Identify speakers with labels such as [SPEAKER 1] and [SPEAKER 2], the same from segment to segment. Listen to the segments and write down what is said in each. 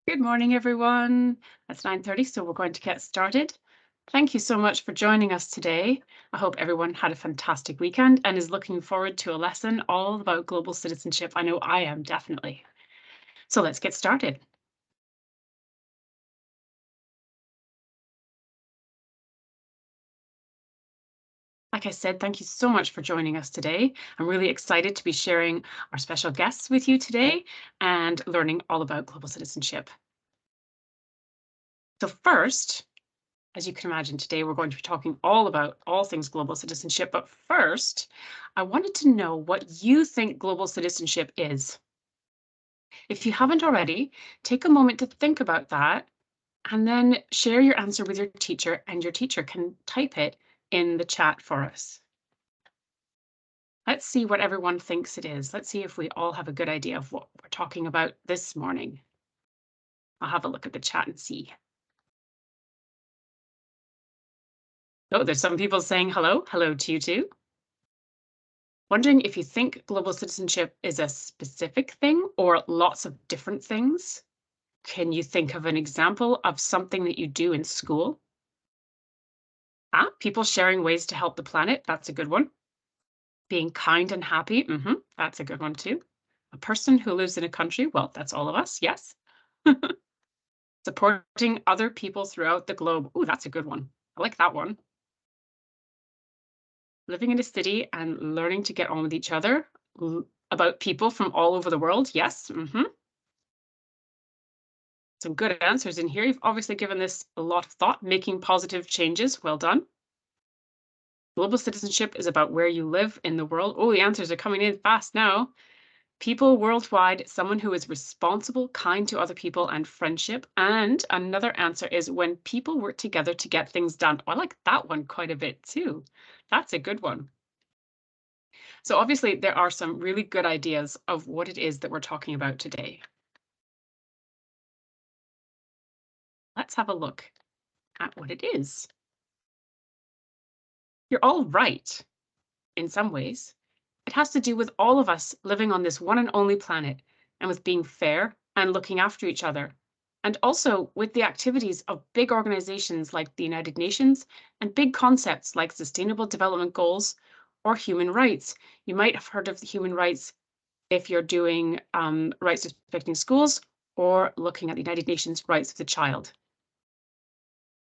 [SPEAKER 1] Good morning, everyone. It's 9:30, so we're going to get started. Thank you so much for joining us today. I hope everyone had a fantastic weekend and is looking forward to a lesson all about global citizenship. I know I am, definitely. So let's get started. Like I said, thank you so much for joining us today. I'm really excited to be sharing our special guests with you today and learning all about global citizenship. So first, as you can imagine, today we're going to be talking all about all things global citizenship. But first, I wanted to know what you think global citizenship is. If you haven't already, take a moment to think about that and then share your answer with your teacher, and your teacher can type it in the chat for us. Let's see what everyone thinks it is. Let's see if we all have a good idea of what we're talking about this morning. I'll have a look at the chat and see. Oh, there's some people saying hello. Hello to you too. Wondering if you think global citizenship is a specific thing or lots of different things. Can you think of an example of something that you do in school? People sharing ways to help the planet. That's a good one. Being kind and happy. That's a good one too. A person who lives in a country. Well, that's all of us. Yes. Supporting other people throughout the globe. Oh, that's a good one. I like that one. Living in a city and learning to get on with each other. About people from all over the world. Yes. Some good answers in here. You've obviously given this a lot of thought. Making positive changes. Well done. Global citizenship is about where you live in the world. Oh, the answers are coming in fast now. People worldwide, someone who is responsible, kind to other people, and friendship. And another answer is when people work together to get things done. Oh, I like that one quite a bit too. That's a good one. So obviously there are some really good ideas of what it is that we're talking about today. Let's have a look at what it is. You're all right in some ways. It has to do with all of us living on this one and only planet, and with being fair and looking after each other. And also with the activities of big organizations like the United Nations and big concepts like Sustainable Development Goals or human rights. You might have heard of the human rights if you're doing rights respecting schools or looking at the United Nations rights of the child.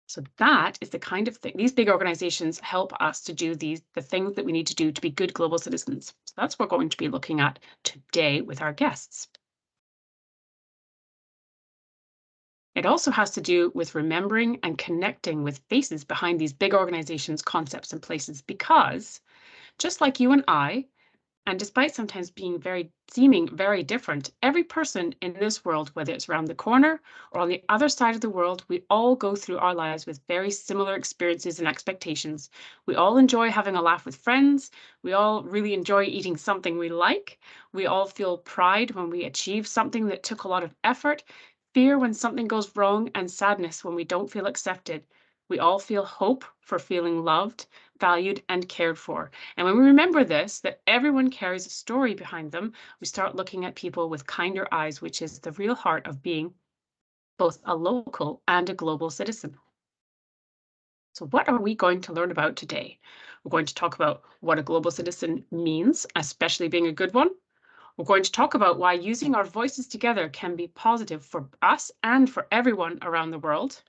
[SPEAKER 1] So that is the kind of thing, these big organizations help us to do the things that we need to do to be good global citizens. So that's what we're going to be looking at today with our guests. It also has to do with remembering and connecting with faces behind these big organizations, concepts, and places, because just like you and I, and despite sometimes seeming very different, every person in this world, whether it's around the corner or on the other side of the world, we all go through our lives with very similar experiences and expectations. We all enjoy having a laugh with friends. We all really enjoy eating something we like. We all feel pride when we achieve something that took a lot of effort, fear when something goes wrong, and sadness when we don't feel accepted. We all feel hope for feeling loved, valued, and cared for. And when we remember this, that everyone carries a story behind them, we start looking at people with kinder eyes, which is the real heart of being both a local and a global citizen. So what are we going to learn about today? We're going to talk about what a global citizen means, especially being a good one. We're going to talk about why using our voices together can be positive for us and for everyone around the world.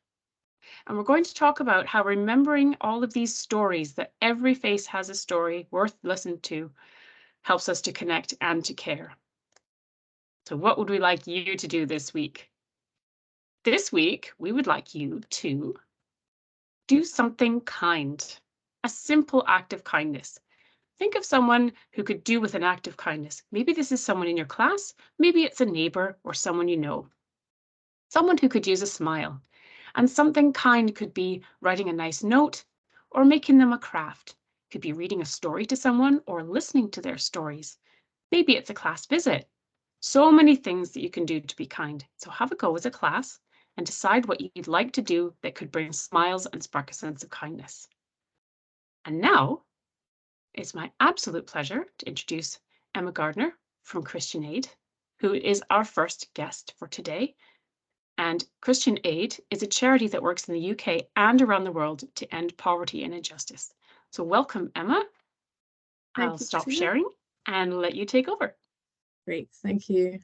[SPEAKER 1] And we're going to talk about how remembering all of these stories, that every face has a story worth listening to, helps us to connect and to care. So what would we like you to do this week? This week, we would like you to do something kind, a simple act of kindness. Think of someone who could do with an act of kindness. Maybe this is someone in your class, maybe it's a neighbor or someone you know. Someone who could use a smile. And something kind could be writing a nice note or making them a craft. Could be reading a story to someone or listening to their stories. Maybe it's a class visit. So many things that you can do to be kind. So have a go as a class and decide what you'd like to do that could bring smiles and spark a sense of kindness. And now it's my absolute pleasure to introduce Emma Gardner from Christian Aid, who is our first guest for today. And Christian Aid is a charity that works in the UK and around the world to end poverty and injustice. So welcome, Emma. I'll stop sharing and let you take over.
[SPEAKER 2] Great, thank you.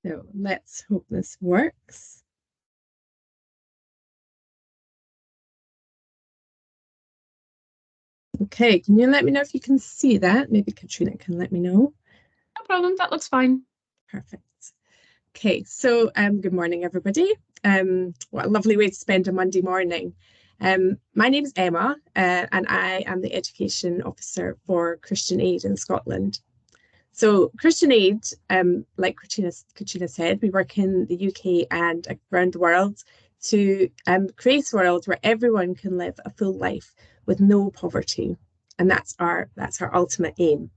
[SPEAKER 2] So let's hope this works. Okay, can you let me know if you can see that? Maybe Katrina can let me know.
[SPEAKER 1] No problem, that looks fine.
[SPEAKER 2] Perfect. Okay, so good morning, everybody. What a lovely way to spend a Monday morning. My name is Emma, and I am the Education Officer for Christian Aid in Scotland. So Christian Aid, like Katrina said, we work in the UK and around the world to create a world where everyone can live a full life with no poverty. And that's our ultimate aim.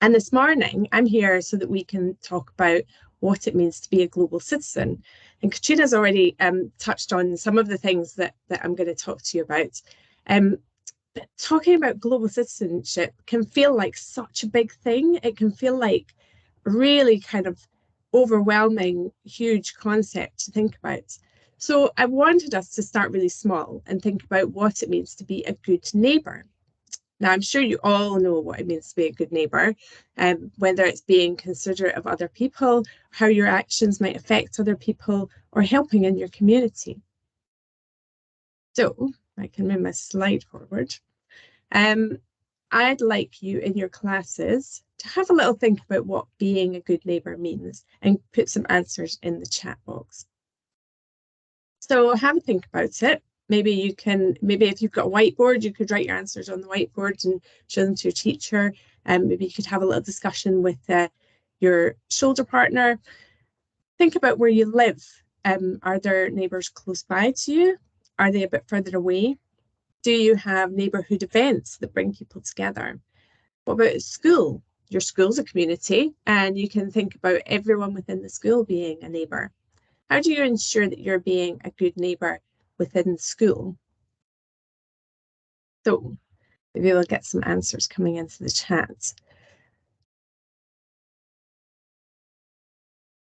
[SPEAKER 2] And this morning, I'm here so that we can talk about what it means to be a global citizen. And Katrina's already touched on some of the things that I'm going to talk to you about. But talking about global citizenship can feel like such a big thing. It can feel like a really kind of overwhelming, huge concept to think about. So I wanted us to start really small and think about what it means to be a good neighbour. Now, I'm sure you all know what it means to be a good neighbour, whether it's being considerate of other people, how your actions might affect other people, or helping in your community. So I can move my slide forward. I'd like you in your classes to have a little think about what being a good neighbour means and put some answers in the chat box. So have a think about it. Maybe if you've got a whiteboard, you could write your answers on the whiteboard and show them to your teacher. Maybe you could have a little discussion with your shoulder partner. Think about where you live. Are there neighbours close by to you? Are they a bit further away? Do you have neighbourhood events that bring people together? What about school? Your school's a community, and you can think about everyone within the school being a neighbour. How do you ensure that you're being a good neighbour within school? So maybe we'll get some answers coming into the chat.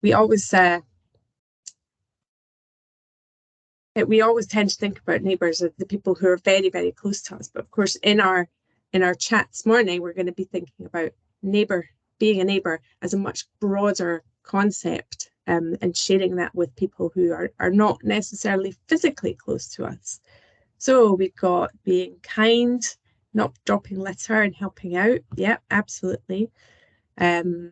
[SPEAKER 2] We always tend to think about neighbours as the people who are very, very close to us. But of course, in our chat this morning, we're going to be thinking about being a neighbour as a much broader concept, and sharing that with people who are not necessarily physically close to us. So we've got being kind, not dropping litter and helping out. Yeah, absolutely. Being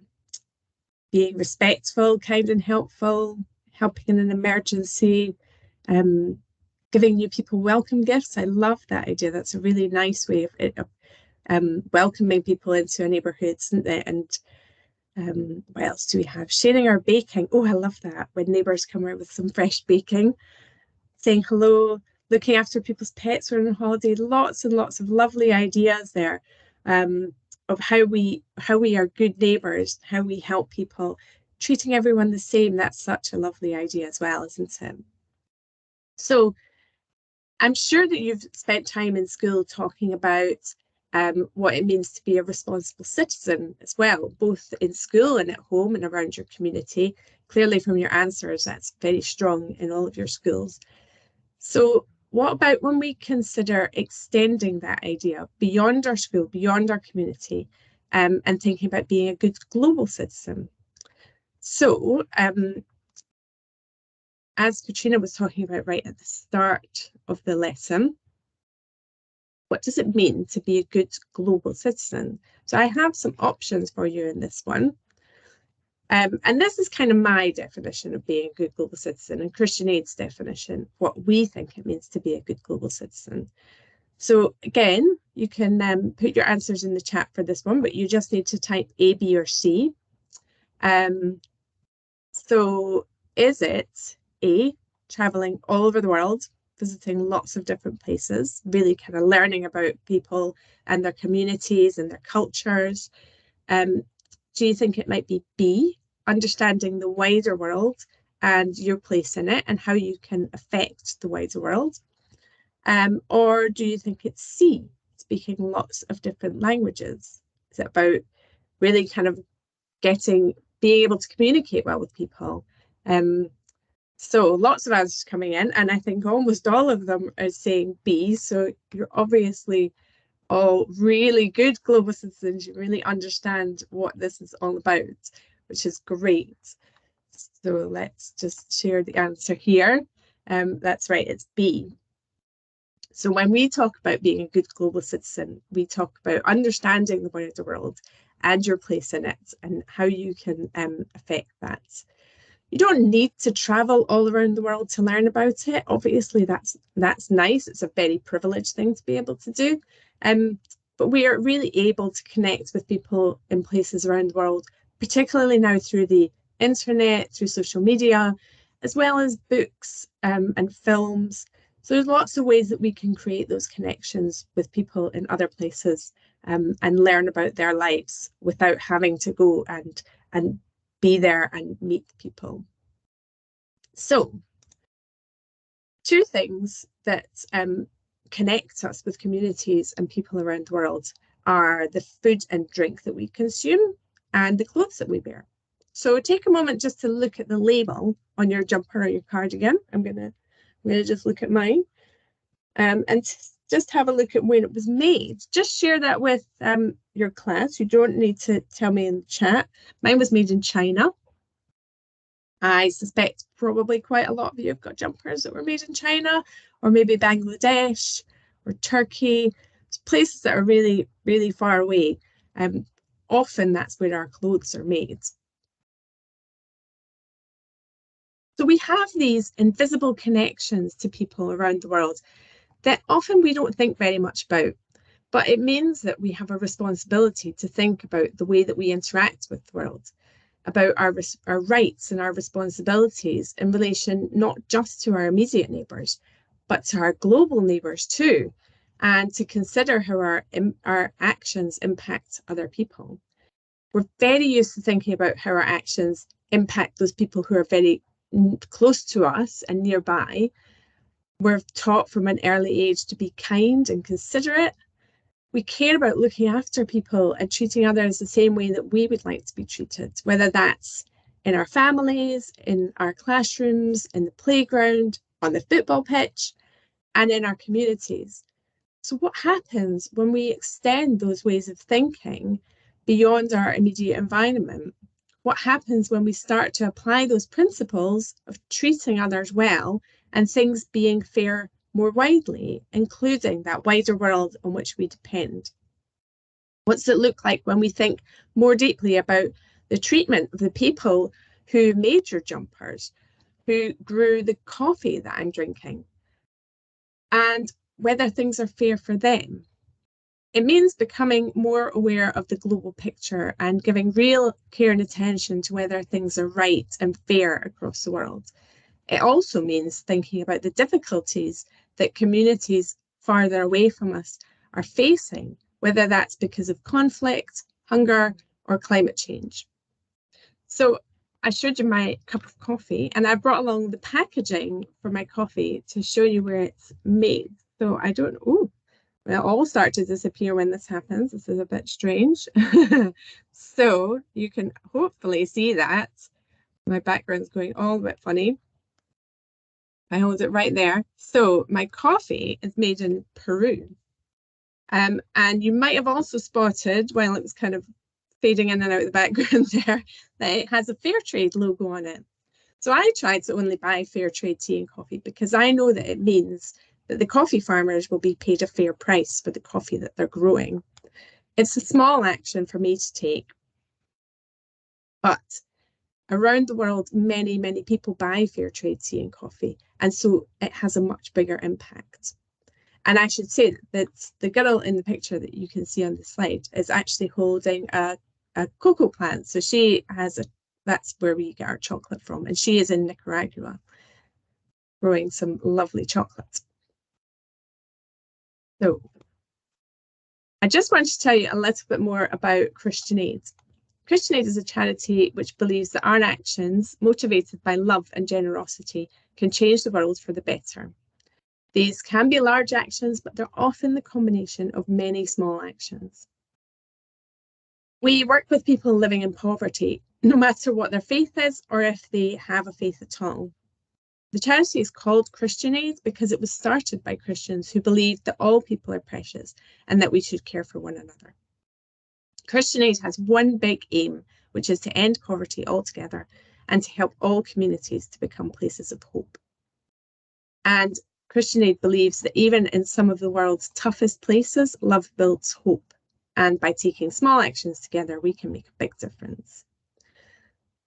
[SPEAKER 2] respectful, kind and helpful, helping in an emergency, giving new people welcome gifts. I love that idea. That's a really nice way of welcoming people into a neighbourhood, isn't it? And what else do we have? Sharing our baking. Oh, I love that. When neighbours come around with some fresh baking, saying hello, looking after people's pets when on holiday. Lots and lots of lovely ideas there, of how we are good neighbours, how we help people, treating everyone the same. That's such a lovely idea as well, isn't it? So I'm sure that you've spent time in school talking about what it means to be a responsible citizen as well, both in school and at home and around your community. Clearly from your answers, that's very strong in all of your schools. So what about when we consider extending that idea beyond our school, beyond our community, and thinking about being a good global citizen? So as Katrina was talking about right at the start of the lesson, what does it mean to be a good global citizen? So I have some options for you in this one. And this is kind of my definition of being a good global citizen and Christian Aid's definition, what we think it means to be a good global citizen. So again, you can put your answers in the chat for this one, but you just need to type A, B, or C. So is it A, traveling all over the world, visiting lots of different places, really kind of learning about people and their communities and their cultures? Do you think it might be B, understanding the wider world and your place in it and how you can affect the wider world? Or do you think it's C, speaking lots of different languages? Is it about really kind of being able to communicate well with people. So lots of answers coming in, and I think almost all of them are saying B. So you're obviously all really good global citizens. You really understand what this is all about, which is great. So let's just share the answer here. That's right, it's B. So when we talk about being a good global citizen, we talk about understanding the wider world and your place in it and how you can affect that. You don't need to travel all around the world to learn about it. Obviously, that's nice. It's a very privileged thing to be able to do. But we are really able to connect with people in places around the world, particularly now through the internet, through social media, as well as books and films. So there's lots of ways that we can create those connections with people in other places and learn about their lives without having to go and be there and meet people. So, two things that connect us with communities and people around the world are the food and drink that we consume and the clothes that we wear. So take a moment just to look at the label on your jumper or your cardigan. I'm gonna just look at mine and just have a look at when it was made. Just share that with your class. You don't need to tell me in the chat. Mine was made in China. I suspect probably quite a lot of you have got jumpers that were made in China or maybe Bangladesh or Turkey, places that are really, really far away. Often that's where our clothes are made. So we have these invisible connections to people around the world that often we don't think very much about. But it means that we have a responsibility to think about the way that we interact with the world, about our rights and our responsibilities in relation not just to our immediate neighbours, but to our global neighbours too, and to consider how our actions impact other people. We're very used to thinking about how our actions impact those people who are very close to us and nearby. We're taught from an early age to be kind and considerate. We care about looking after people and treating others the same way that we would like to be treated, whether that's in our families, in our classrooms, in the playground, on the football pitch, and in our communities. So what happens when we extend those ways of thinking beyond our immediate environment? What happens when we start to apply those principles of treating others well and things being fair more widely, including that wider world on which we depend? What's it look like when we think more deeply about the treatment of the people who made your jumpers, who grew the coffee that I'm drinking, and whether things are fair for them? It means becoming more aware of the global picture and giving real care and attention to whether things are right and fair across the world. It also means thinking about the difficulties that communities farther away from us are facing, whether that's because of conflict, hunger, or climate change. So I showed you my cup of coffee, and I brought along the packaging for my coffee to show you where it's made. So I don't, oh, they'll all start to disappear when this happens. This is a bit strange. So you can hopefully see that. My background's going all a bit funny. I hold it right there. So my coffee is made in Peru. And you might have also spotted, while it was kind of fading in and out of the background there, that it has a fair trade logo on it. So I tried to only buy fair trade tea and coffee because I know that it means that the coffee farmers will be paid a fair price for the coffee that they're growing. It's a small action for me to take, but around the world, many, many people buy fair trade tea and coffee, and so it has a much bigger impact. And I should say that the girl in the picture that you can see on the slide is actually holding a cocoa plant. So that's where we get our chocolate from, and she is in Nicaragua growing some lovely chocolate. So I just want to tell you a little bit more about Christian Aid. Christian Aid is a charity which believes that our actions, motivated by love and generosity, can change the world for the better. These can be large actions, but they're often the combination of many small actions. We work with people living in poverty, no matter what their faith is or if they have a faith at all. The charity is called Christian Aid because it was started by Christians who believed that all people are precious and that we should care for one another. Christian Aid has one big aim, which is to end poverty altogether and to help all communities to become places of hope. And Christian Aid believes that even in some of the world's toughest places, love builds hope. And by taking small actions together, we can make a big difference.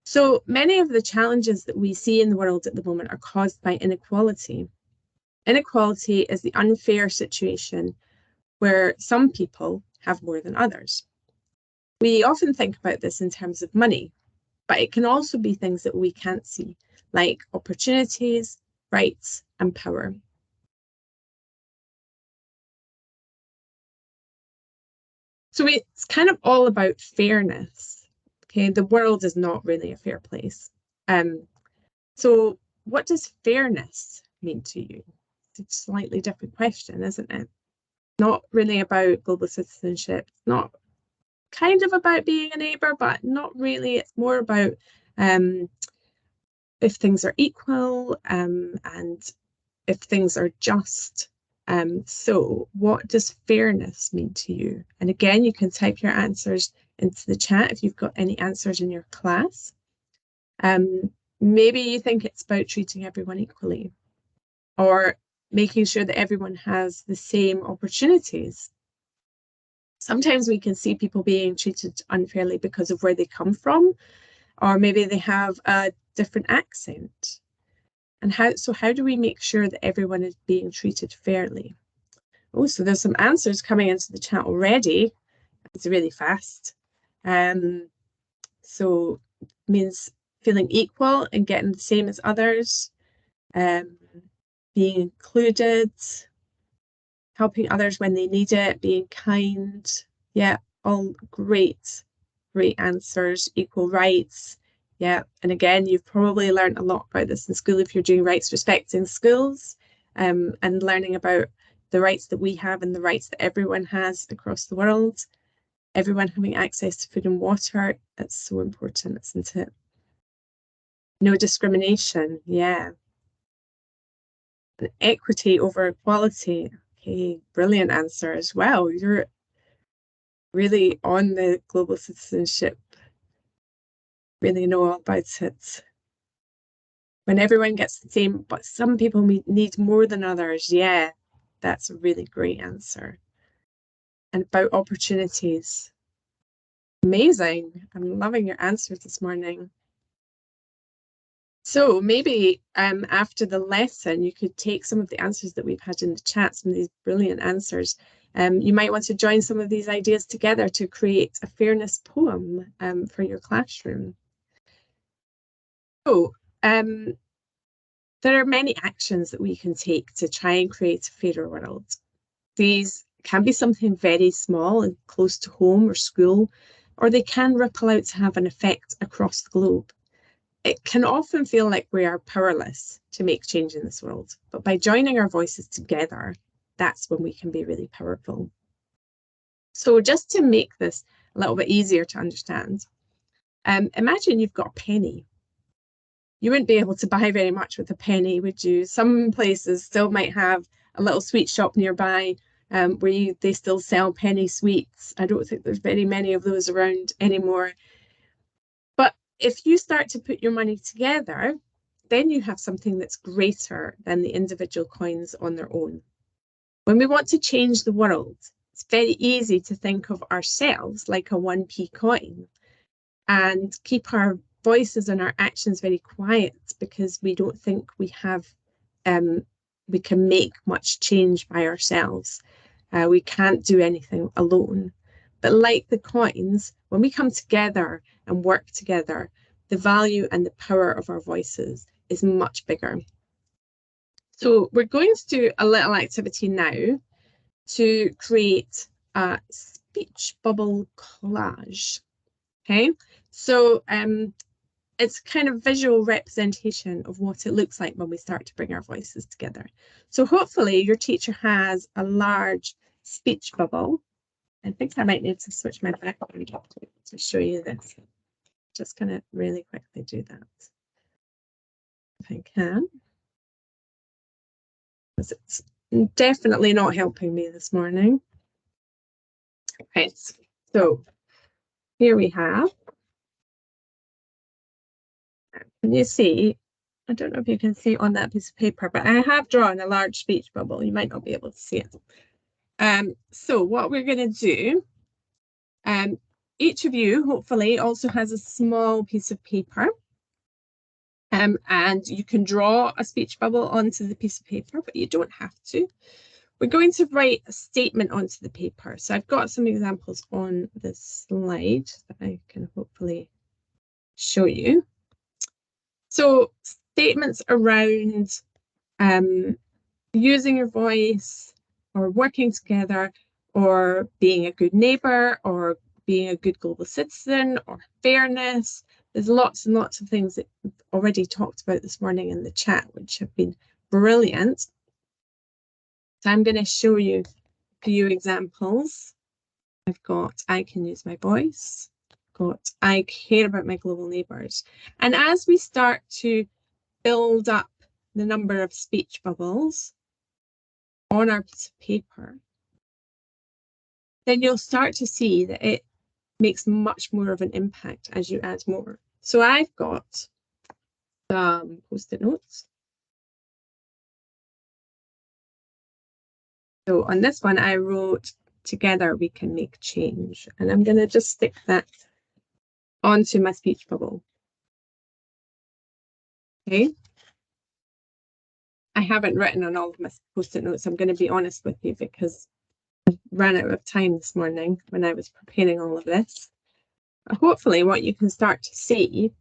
[SPEAKER 2] So many of the challenges that we see in the world at the moment are caused by inequality. Inequality is the unfair situation where some people have more than others. We often think about this in terms of money, but it can also be things that we can't see, like opportunities, rights, and power. So it's kind of all about fairness. Okay, the world is not really a fair place. So what does fairness mean to you? It's a slightly different question, isn't it? Not really about global citizenship, not kind of about being a neighbour, but not really. It's more about if things are equal and if things are just. So what does fairness mean to you? And again, you can type your answers into the chat if you've got any answers in your class. Maybe you think it's about treating everyone equally or making sure that everyone has the same opportunities. Sometimes we can see people being treated unfairly because of where they come from, or maybe they have a different accent. And how do we make sure that everyone is being treated fairly? Oh, so there's some answers coming into the chat already. It's really fast. So it means feeling equal and getting the same as others, being included, helping others when they need it, being kind. Yeah, all great answers. Equal rights. Yeah, and again, you've probably learned a lot about this in school if you're doing rights respecting schools, and learning about the rights that we have and the rights that everyone has across the world. Everyone having access to food and water. That's so important, isn't it? No discrimination. Yeah. Equity over equality. Okay, brilliant answer as well. You're really on the global citizenship, really know all about it. When everyone gets the same, but some people need more than others. Yeah, that's a really great answer. And about opportunities. Amazing. I'm loving your answers this morning. So maybe after the lesson, you could take some of the answers that we've had in the chat, some of these brilliant answers. You might want to join some of these ideas together to create a fairness poem for your classroom. So there are many actions that we can take to try and create a fairer world. These can be something very small and close to home or school, or they can ripple out to have an effect across the globe. It can often feel like we are powerless to make change in this world, but by joining our voices together, that's when we can be really powerful. So just to make this a little bit easier to understand, imagine you've got a penny. You wouldn't be able to buy very much with a penny, would you? Some places still might have a little sweet shop nearby where they still sell penny sweets. I don't think there's very many of those around anymore. But if you start to put your money together, then you have something that's greater than the individual coins on their own. When we want to change the world, it's very easy to think of ourselves like a 1p coin and keep our voices and our actions very quiet because we don't think we can make much change by ourselves. We can't do anything alone. But like the coins, when we come together and work together, the value and the power of our voices is much bigger. So we're going to do a little activity now to create a speech bubble collage. Okay, so it's kind of visual representation of what it looks like when we start to bring our voices together. So hopefully your teacher has a large speech bubble I think I might need to switch my background up to show you this. Just going to really quickly do that. If I can. Because it's definitely not helping me this morning. Right, so here we have. Can you see? I don't know if you can see on that piece of paper, but I have drawn a large speech bubble. You might not be able to see it. So what we're going to do, each of you hopefully also has a small piece of paper. And you can draw a speech bubble onto the piece of paper, but you don't have to. We're going to write a statement onto the paper. So I've got some examples on this slide that I can hopefully show you. So statements around using your voice or working together or being a good neighbour or being a good global citizen or fairness. There's lots and lots of things that we've already talked about this morning in the chat, which have been brilliant. So I'm going to show you a few examples. I've got, I can use my voice. Got, I care about my global neighbours. And as we start to build up the number of speech bubbles on our piece of paper, then you'll start to see that it makes much more of an impact as you add more. So I've got some post-it notes. So on this one, I wrote, together we can make change. And I'm going to just stick that onto my speech bubble. Okay. I haven't written on all of my post-it notes, I'm going to be honest with you, because I ran out of time this morning when I was preparing all of this. But hopefully what you can start to see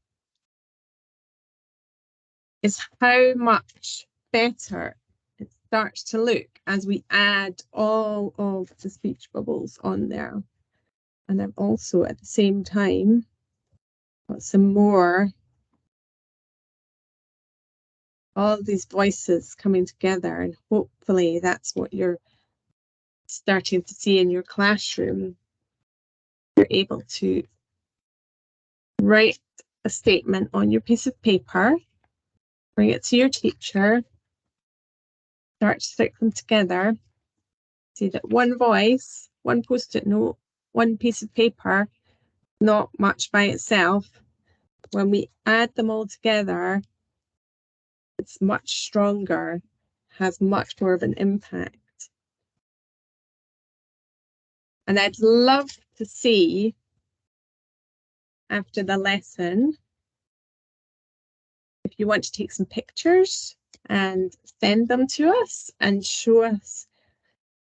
[SPEAKER 2] is how much better it starts to look as we add all of the speech bubbles on there. And I've also at the same time got some more, all these voices coming together, and hopefully that's what you're starting to see in your classroom. You're able to write a statement on your piece of paper, bring it to your teacher, start to stick them together. See that one voice, one post-it note, one piece of paper, not much by itself. When we add them all together, it's much stronger, has much more of an impact. And I'd love to see, after the lesson, if you want to take some pictures and send them to us and show us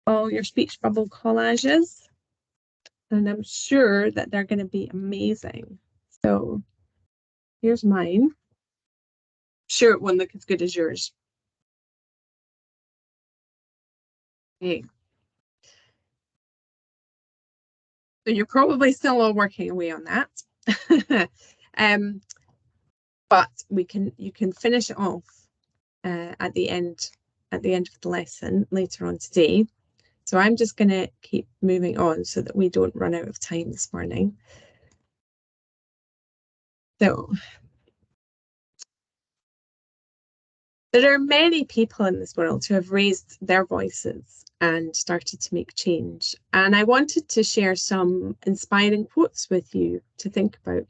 [SPEAKER 2] all your speech bubble collages. And I'm sure that they're going to be amazing. So here's mine. I'm sure it won't look as good as yours. Okay. So you're probably still all working away on that. But you can finish it off at the end of the lesson later on today. So I'm just going to keep moving on so that we don't run out of time this morning. So there are many people in this world who have raised their voices and started to make change. And I wanted to share some inspiring quotes with you to think about.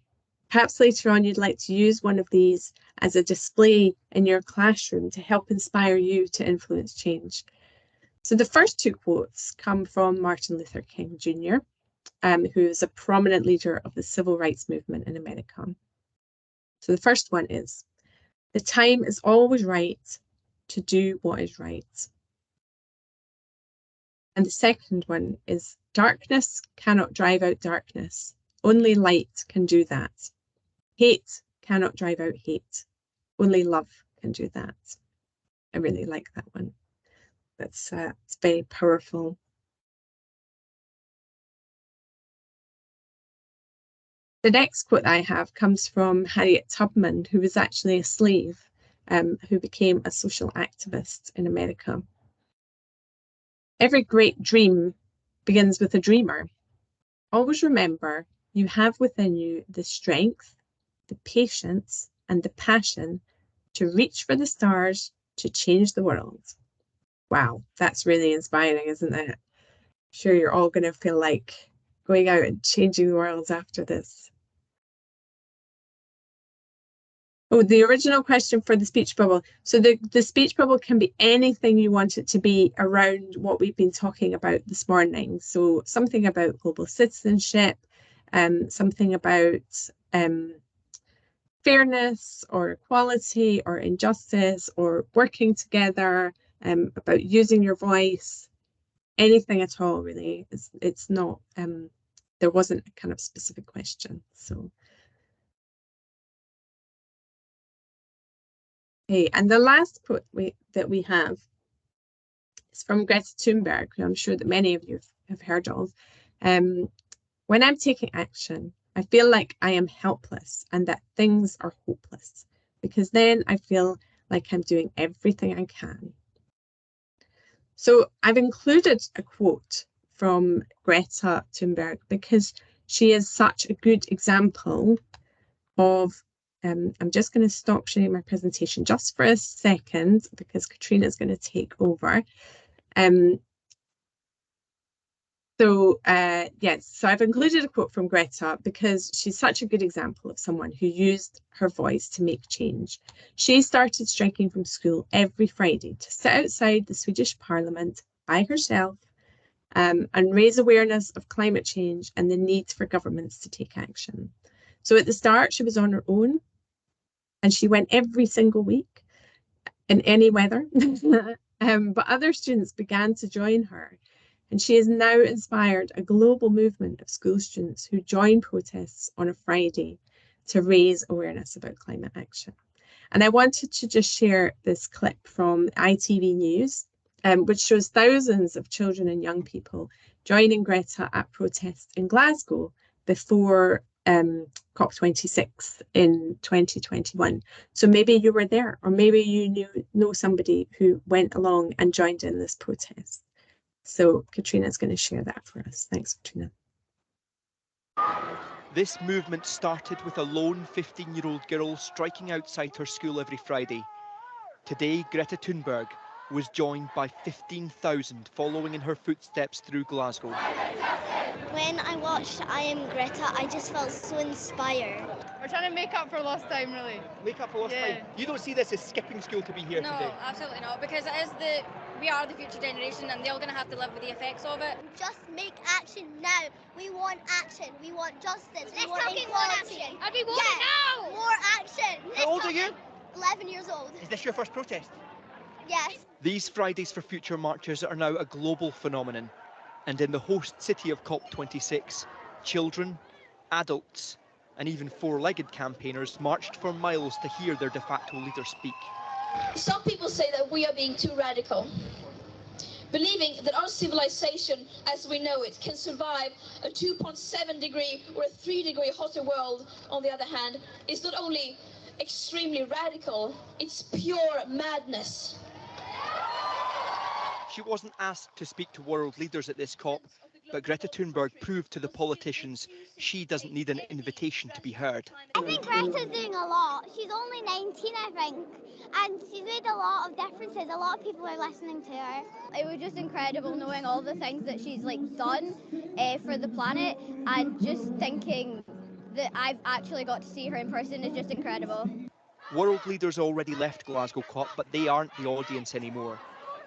[SPEAKER 2] Perhaps later on you'd like to use one of these as a display in your classroom to help inspire you to influence change. So the first two quotes come from Martin Luther King Jr., who is a prominent leader of the civil rights movement in America. So the first one is, "The time is always right to do what is right." And the second one is, "Darkness cannot drive out darkness. Only light can do that. Hate cannot drive out hate. Only love can do that." I really like that one. It's very powerful. The next quote I have comes from Harriet Tubman, who was actually a slave, who became a social activist in America. "Every great dream begins with a dreamer. Always remember, you have within you the strength, the patience, and the passion to reach for the stars, to change the world. Wow, that's really inspiring, isn't it? Sure, you're all going to feel like going out and changing the world after this. Oh, the original question for the speech bubble. So the speech bubble can be anything you want it to be around what we've been talking about this morning. So something about global citizenship, something about fairness or equality or injustice or working together, about using your voice, anything at all, really. It's not, there wasn't a kind of specific question. So. Okay, and the last quote that we have is from Greta Thunberg, who I'm sure that many of you have heard of. When I'm taking action, I feel like I am helpless and that things are hopeless, because then I feel like I'm doing everything I can. So I've included a quote from Greta Thunberg because she is such a good example of, I'm just going to stop sharing my presentation just for a second because Katrina's going to take over. Yes, so I've included a quote from Greta because she's such a good example of someone who used her voice to make change. She started striking from school every Friday to sit outside the Swedish Parliament by herself, and raise awareness of climate change and the need for governments to take action. So at the start, she was on her own, and she went every single week in any weather. But other students began to join her, and she has now inspired a global movement of school students who join protests on a Friday to raise awareness about climate action. And I wanted to just share this clip from ITV News, which shows thousands of children and young people joining Greta at protests in Glasgow before COP26 in 2021. So maybe you were there, or maybe you know somebody who went along and joined in this protest. So Katrina's going to share that for us. Thanks, Katrina.
[SPEAKER 3] This movement started with a lone 15-year-old girl striking outside her school every Friday. Today, Greta Thunberg was joined by 15,000 following in her footsteps through Glasgow.
[SPEAKER 4] When I watched I Am Greta, I just felt so inspired.
[SPEAKER 5] We're trying to make up for lost time, really.
[SPEAKER 3] Make up for lost time? You don't see this as skipping school to be here today?
[SPEAKER 6] No, absolutely not, because we are the future generation and they're going to have to live with the effects of it.
[SPEAKER 4] Just make action now. We want action. We want justice. We want equality.
[SPEAKER 6] Action. And we want it now!
[SPEAKER 4] More action.
[SPEAKER 3] How old are you?
[SPEAKER 4] 11 years old.
[SPEAKER 3] Is this your first protest?
[SPEAKER 4] Yes.
[SPEAKER 3] These Fridays for Future marches are now a global phenomenon. And in the host city of COP26, children, adults, and even four-legged campaigners marched for miles to hear their de facto leader speak.
[SPEAKER 7] Some people say that we are being too radical, believing that our civilization as we know it can survive a 2.7 degree or a 3 degree hotter world. On the other hand, is not only extremely radical, it's pure madness.
[SPEAKER 3] She wasn't asked to speak to world leaders at this COP, but Greta Thunberg proved to the politicians she doesn't need an invitation to be heard.
[SPEAKER 4] I think Greta's doing a lot. She's only 19, I think, and she's made a lot of differences. A lot of people are listening to her. It was just incredible knowing all the things that she's done for the planet, and just thinking that I've actually got to see her in person is just incredible.
[SPEAKER 3] World leaders already left Glasgow COP, but they aren't the audience anymore,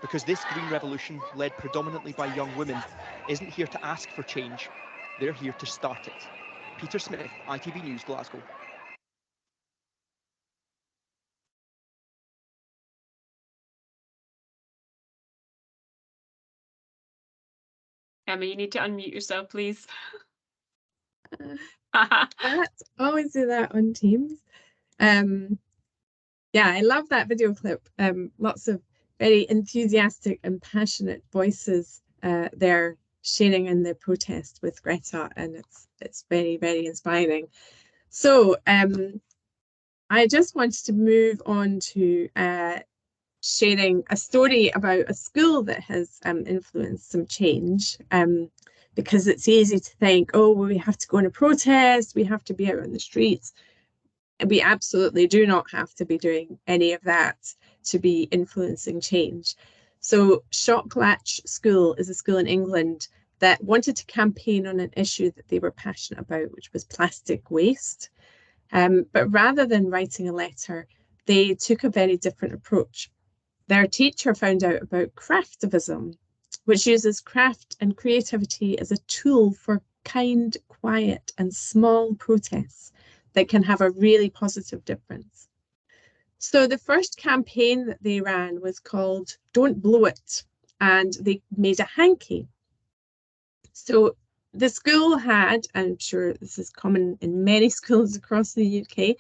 [SPEAKER 3] because this green revolution, led predominantly by young women, isn't here to ask for change, they're here to start it. Peter Smith, ITV News, Glasgow.
[SPEAKER 1] Emma, you need to unmute yourself, please.
[SPEAKER 2] Let's always do that on Teams. Yeah, I love that video clip. Lots of very enthusiastic and passionate voices there sharing in the protest with Greta, and it's very, very inspiring. So I just wanted to move on to sharing a story about a school that has influenced some change. because it's easy to think, oh, well, we have to go on a protest, we have to be out on the streets. And we absolutely do not have to be doing any of that to be influencing change. So Shocklatch School is a school in England that wanted to campaign on an issue that they were passionate about, which was plastic waste. But rather than writing a letter, they took a very different approach. Their teacher found out about craftivism, which uses craft and creativity as a tool for kind, quiet, and small protests that can have a really positive difference. So the first campaign that they ran was called Don't Blow It, and they made a hanky. So the school had, I'm sure this is common in many schools across the UK,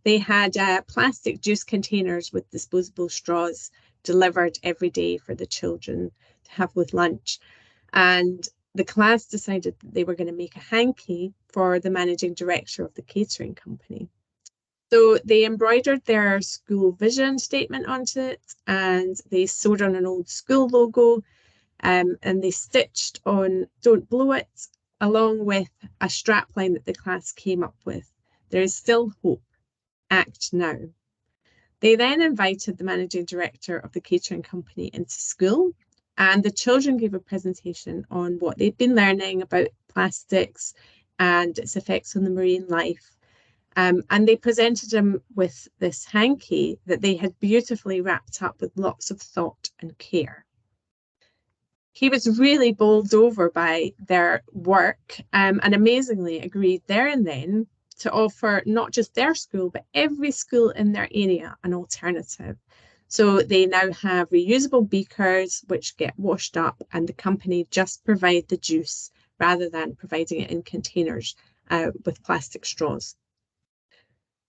[SPEAKER 2] they had plastic juice containers with disposable straws delivered every day for the children to have with lunch. And the class decided that they were going to make a hanky for the managing director of the catering company. So they embroidered their school vision statement onto it, and they sewed on an old school logo, and they stitched on Don't Blow It, along with a strapline that the class came up with. There is still hope. Act now. They then invited the managing director of the catering company into school, and the children gave a presentation on what they'd been learning about plastics and its effects on the marine life. And they presented him with this hanky that they had beautifully wrapped up with lots of thought and care. He was really bowled over by their work, and amazingly agreed there and then to offer not just their school, but every school in their area an alternative. So they now have reusable beakers which get washed up, and the company just provide the juice rather than providing it in containers with plastic straws.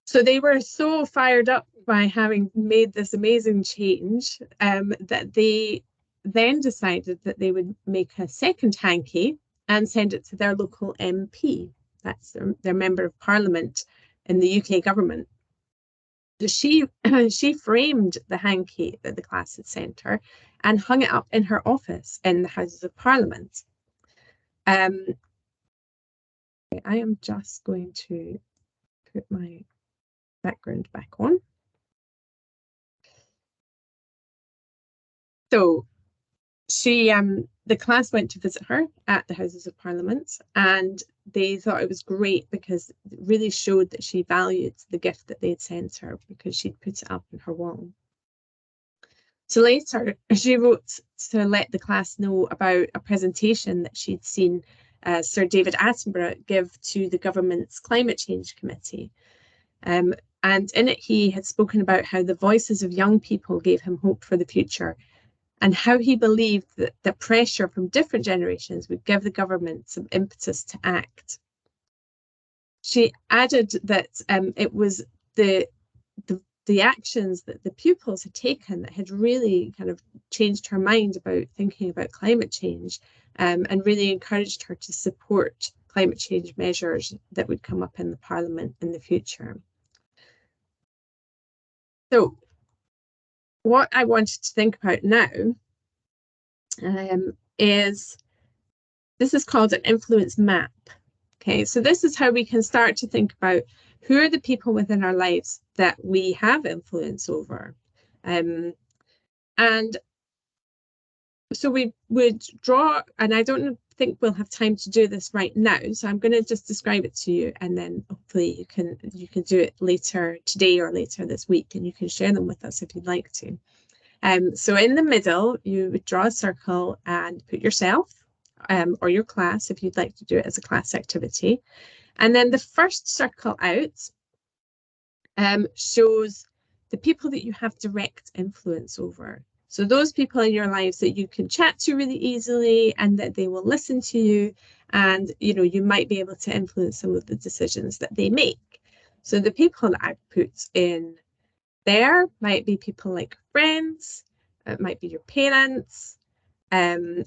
[SPEAKER 2] So they were so fired up by having made this amazing change that they then decided that they would make a second hanky and send it to their local MP. That's their member of parliament in the UK government. So she framed the hanky that the class had sent her and hung it up in her office in the Houses of Parliament. I am just going to put my background back on. So the class went to visit her at the Houses of Parliament, and they thought it was great because it really showed that she valued the gift that they'd sent her, because she'd put it up on her wall. So later, she wrote to let the class know about a presentation that she'd seen Sir David Attenborough give to the government's Climate Change Committee. And in it, he had spoken about how the voices of young people gave him hope for the future, and how he believed that the pressure from different generations would give the government some impetus to act. She added that it was the actions that the pupils had taken that had really kind of changed her mind about thinking about climate change, and really encouraged her to support climate change measures that would come up in the Parliament in the future. So what I wanted to think about now is, this is called an influence map. Okay, so this is how we can start to think about who are the people within our lives that we have influence over. And so we would draw, and I don't think we'll have time to do this right now, so I'm going to just describe it to you, and then hopefully you can do it later today or later this week, and you can share them with us if you'd like to. So in the middle, you would draw a circle and put yourself or your class, if you'd like to do it as a class activity. And then the first circle out shows the people that you have direct influence over. So those people in your lives that you can chat to really easily, and that they will listen to you, and you might be able to influence some of the decisions that they make. So the people that I've put in there might be people like friends, it might be your parents, and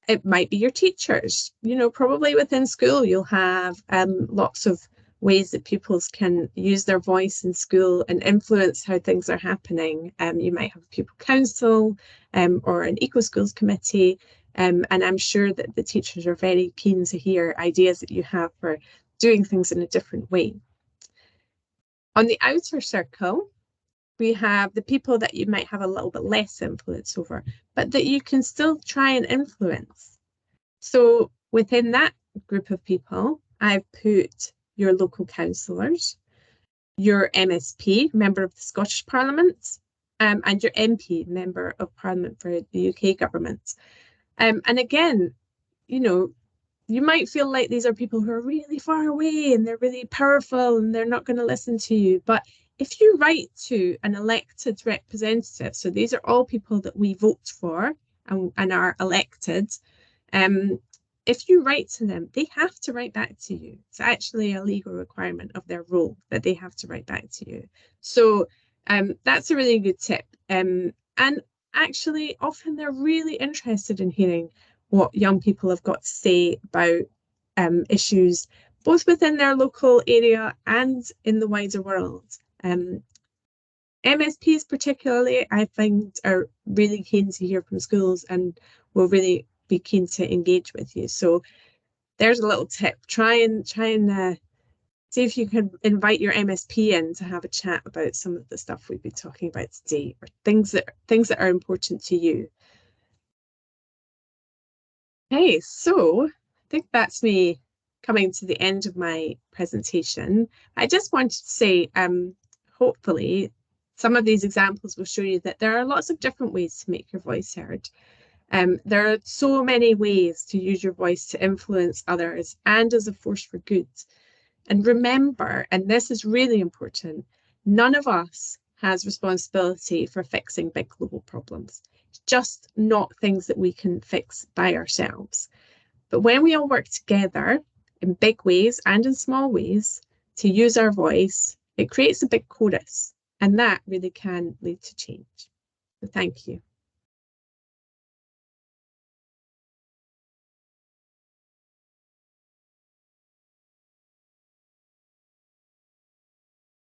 [SPEAKER 2] it might be your teachers. Probably within school you'll have lots of ways that pupils can use their voice in school and influence how things are happening. You might have a pupil council or an eco schools committee, And I'm sure that the teachers are very keen to hear ideas that you have for doing things in a different way. On the outer circle, we have the people that you might have a little bit less influence over, but that you can still try and influence. So within that group of people, I've put your local councillors, your MSP, member of the Scottish Parliament, and your MP, member of Parliament for the UK government. And again, you know, you might feel like these are people who are really far away and they're really powerful and they're not going to listen to you. But if you write to an elected representative, so these are all people that we vote for and are elected, if you write to them, they have to write back to you. It's actually a legal requirement of their role that they have to write back to you. So that's a really good tip. And actually, often they're really interested in hearing what young people have got to say about issues, both within their local area and in the wider world. MSPs particularly, I find, are really keen to hear from schools and will really be keen to engage with you. So there's a little tip. Try and see if you can invite your MSP in to have a chat about some of the stuff we've been talking about today, or things that are important to you. Okay, so I think that's me coming to the end of my presentation. I just wanted to say, hopefully, some of these examples will show you that there are lots of different ways to make your voice heard. There are so many ways to use your voice to influence others and as a force for good. And remember, and this is really important, none of us has responsibility for fixing big global problems. It's just not things that we can fix by ourselves. But when we all work together in big ways and in small ways to use our voice, it creates a big chorus, and that really can lead to change. So thank you.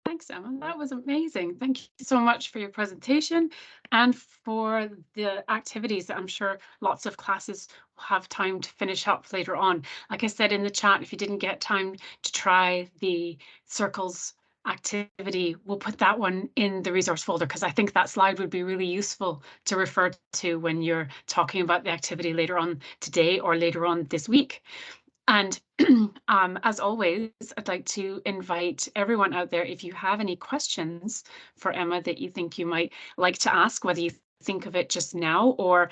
[SPEAKER 1] Thanks, Emma. That was amazing. Thank you so much for your presentation and for the activities that I'm sure lots of classes will have time to finish up later on. Like I said in the chat, if you didn't get time to try the circles activity, we'll put that one in the resource folder because I think that slide would be really useful to refer to when you're talking about the activity later on today or later on this week. And as always, I'd like to invite everyone out there, if you have any questions for Emma that you think you might like to ask, whether you think of it just now or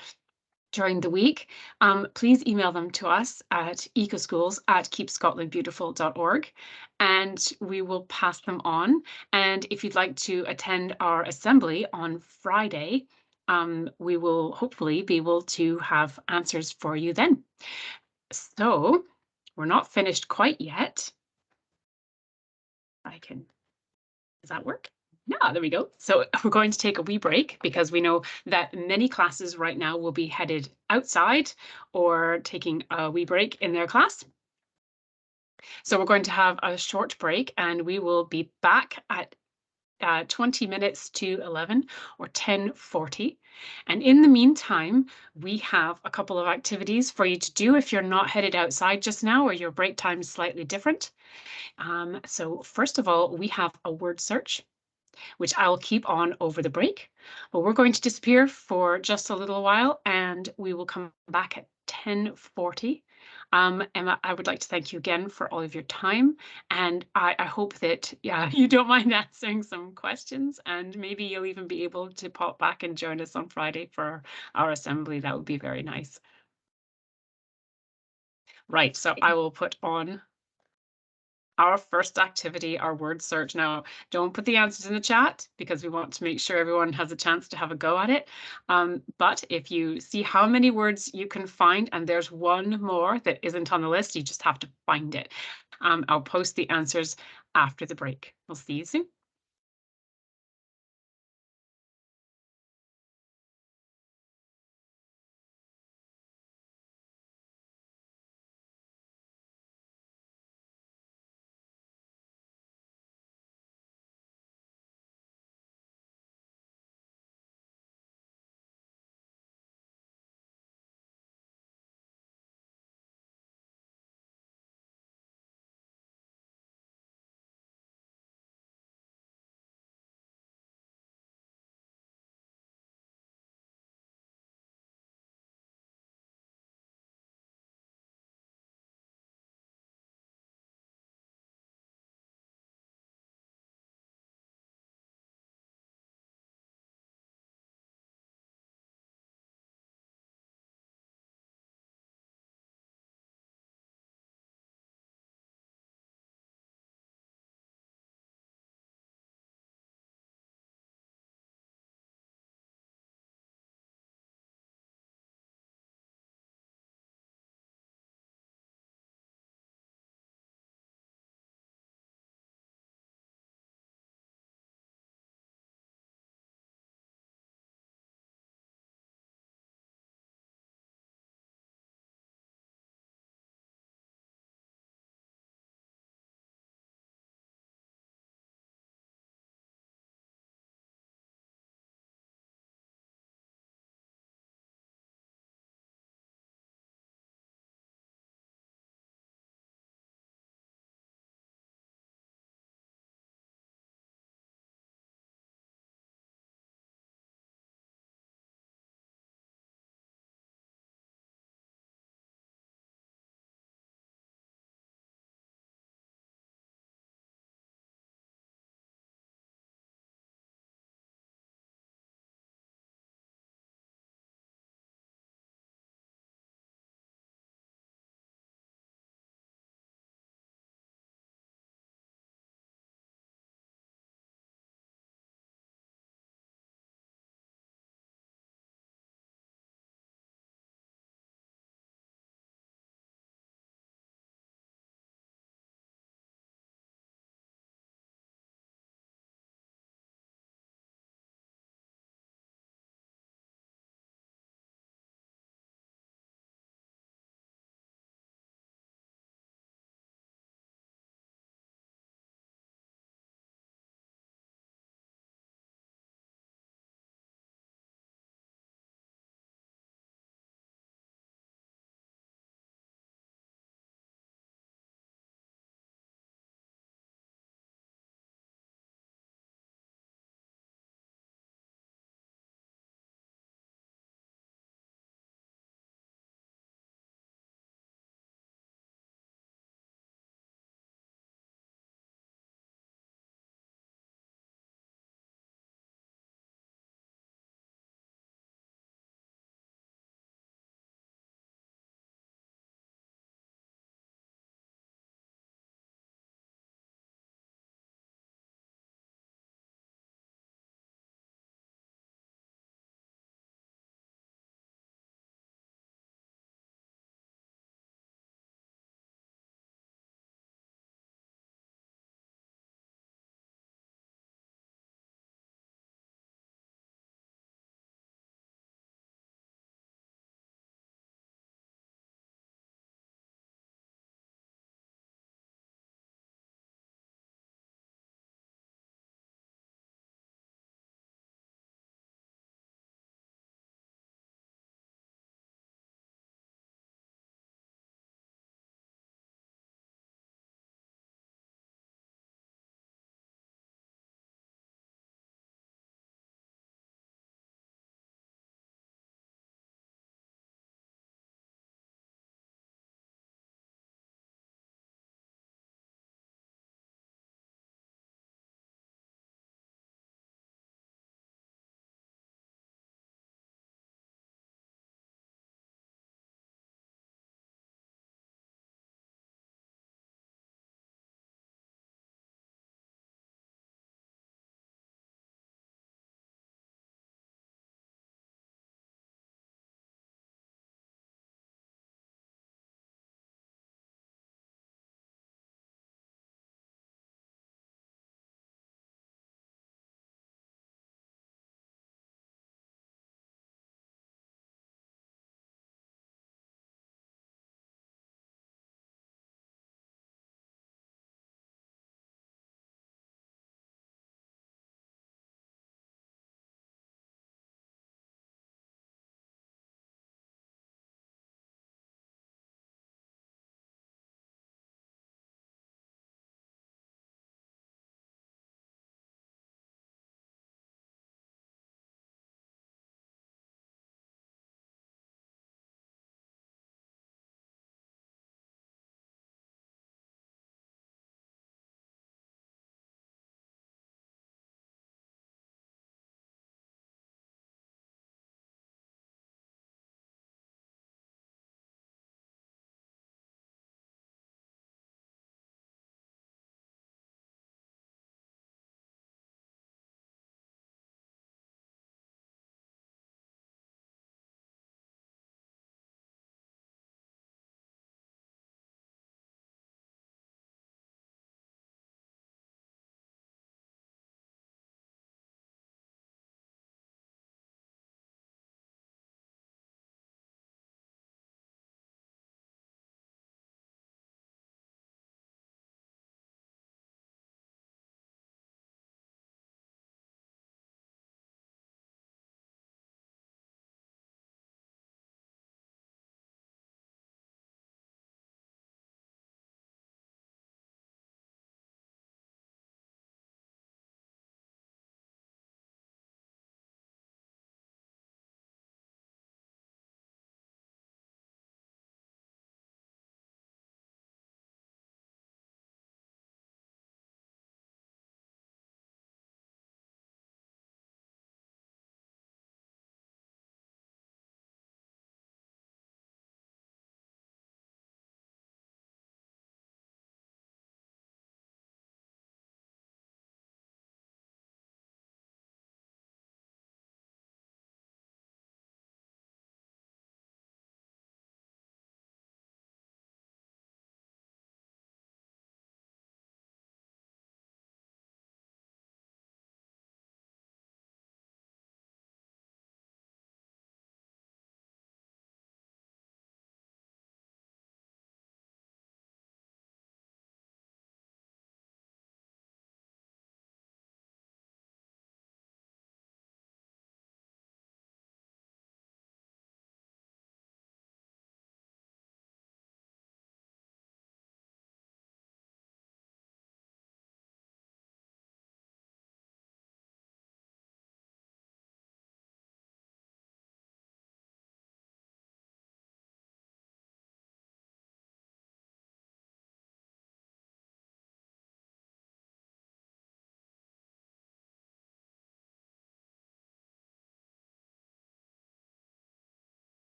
[SPEAKER 1] during the week, please email them to us at ecoschools@keepscotlandbeautiful.org and we will pass them on. And if you'd like to attend our assembly on Friday, we will hopefully be able to have answers for you then. So we're not finished quite yet. Does that work? Yeah, there we go. So we're going to take a wee break because we know that many classes right now will be headed outside or taking a wee break in their class. So we're going to have a short break and we will be back at 20 minutes to 11 or 10:40. And in the meantime, we have a couple of activities for you to do if you're not headed outside just now or your break time is slightly different. So first of all, we have a word search, which I'll keep on over the break. But we're going to disappear for just a little while and we will come back at 10:40. Emma, I would like to thank you again for all of your time. And I hope that you don't mind answering some questions and maybe you'll even be able to pop back and join us on Friday for our assembly. That would be very nice. Right, so I will put on our first activity, our word search. Now, don't put the answers in the chat because we want to make sure everyone has a chance to have a go at it. But if you see how many words you can find and there's one more that isn't on the list, you just have to find it. I'll post the answers after the break. We'll see you soon.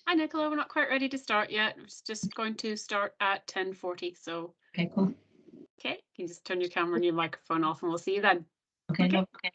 [SPEAKER 1] Hi, Nicola. We're not quite ready to start yet. It's just going to start at 10:40. So,
[SPEAKER 8] Okay, cool.
[SPEAKER 1] okay, you can just turn your camera and your microphone off, and we'll see you then.
[SPEAKER 8] Okay,
[SPEAKER 1] Okay.
[SPEAKER 8] okay.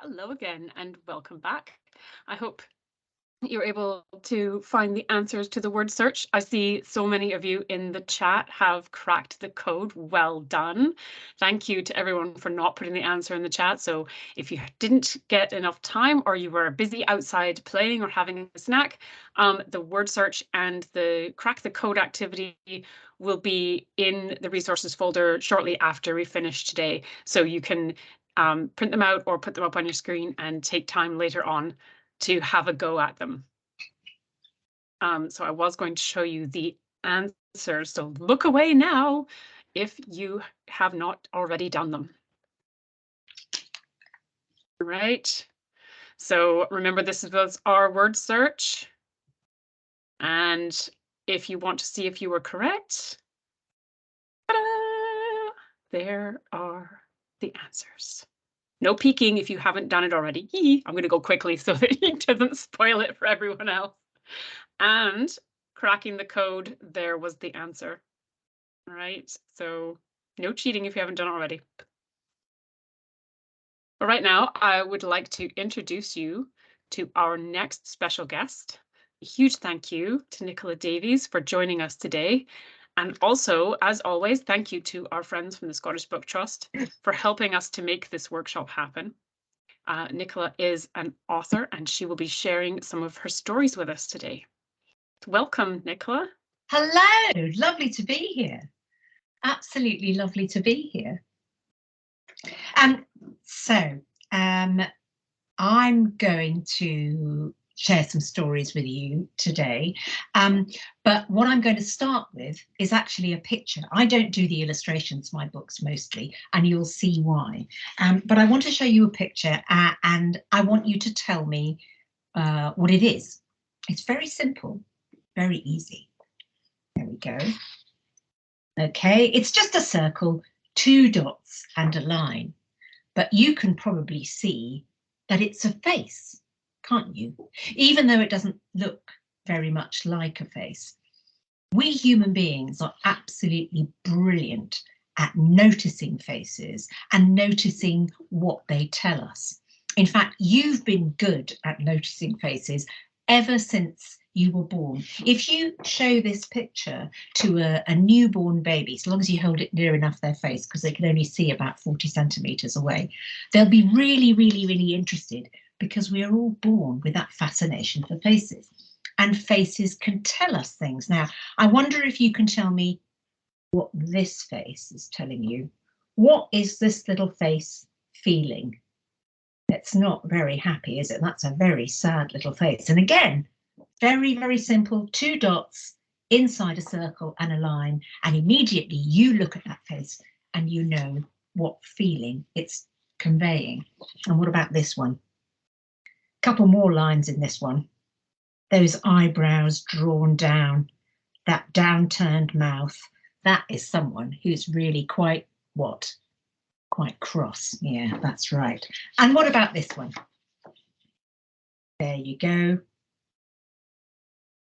[SPEAKER 1] Hello again and welcome back. I hope you're able to find the answers to the word search. I see so many of you in the chat have cracked the code. Well done. Thank you to everyone for not putting the answer in the chat. So if you didn't get enough time or you were busy outside playing or having a snack, the word search and the crack the code activity will be in the resources folder shortly after we finish today. So you can print them out or put them up on your screen and take time later on to have a go at them. So I was going to show you the answers, so look away now if you have not already done them. Right, so remember this was our word search, and if you want to see if you were correct, there are the answers. No peeking if you haven't done it already. I'm going to go quickly so that it doesn't spoil it for everyone else. And cracking the code, there was the answer. All right, so no cheating if you haven't done it already. But right now, I would like to introduce you to our next special guest. A huge thank you to Nicola Davies for joining us today. And also, as always, thank you to our friends from the Scottish Book Trust for helping us to make this workshop happen. Nicola is an author and she will be sharing some of her stories with us today. Welcome, Nicola.
[SPEAKER 8] Hello, lovely to be here. Absolutely lovely to be here. I'm going to share some stories with you today. But what I'm going to start with is actually a picture. I don't do the illustrations, my books mostly, and you'll see why. But I want to show you a picture and I want you to tell me what it is. It's very simple, very easy. There we go. Okay, it's just a circle, 2 dots and a line, but you can probably see that it's a face, can't you? Even though it doesn't look very much like a face. We human beings are absolutely brilliant at noticing faces and noticing what they tell us. In fact, you've been good at noticing faces ever since you were born. If you show this picture to a newborn baby, as long as you hold it near enough their face, because they can only see about 40 centimetres away, they'll be really, really, really interested because we are all born with that fascination for faces. And faces can tell us things. Now, I wonder if you can tell me what this face is telling you. What is this little face feeling? It's not very happy, is it? That's a very sad little face. And again, very, very simple, 2 dots inside a circle and a line, and immediately you look at that face and you know what feeling it's conveying. And what about this one? A couple more lines in this one. Those eyebrows drawn down, that downturned mouth, that is someone who's really quite what? Quite cross. Yeah, that's right. And what about this one? There you go.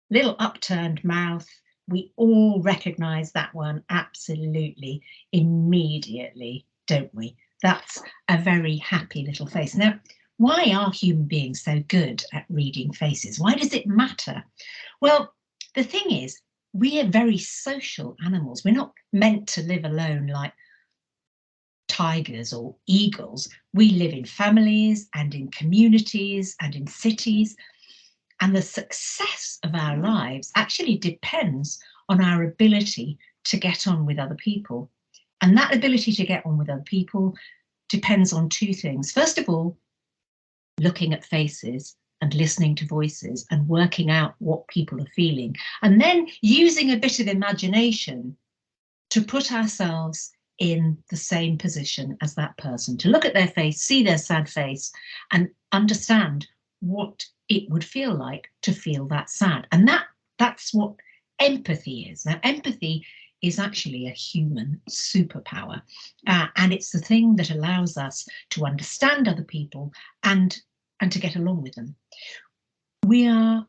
[SPEAKER 8] Little upturned mouth. We all recognise that one absolutely immediately, don't we? That's a very happy little face. Now, why are human beings so good at reading faces? Why does it matter? Well, the thing is, we are very social animals. We're not meant to live alone like tigers or eagles. We live in families and in communities and in cities. And the success of our lives actually depends on our ability to get on with other people. And that ability to get on with other people depends on 2 things. First of all, looking at faces and listening to voices and working out what people are feeling. And then using a bit of imagination to put ourselves in the same position as that person, to look at their face, see their sad face, and understand what it would feel like to feel that sad. And that's what empathy is. Now, empathy is actually a human superpower, and it's the thing that allows us to understand other people and to get along with them. We are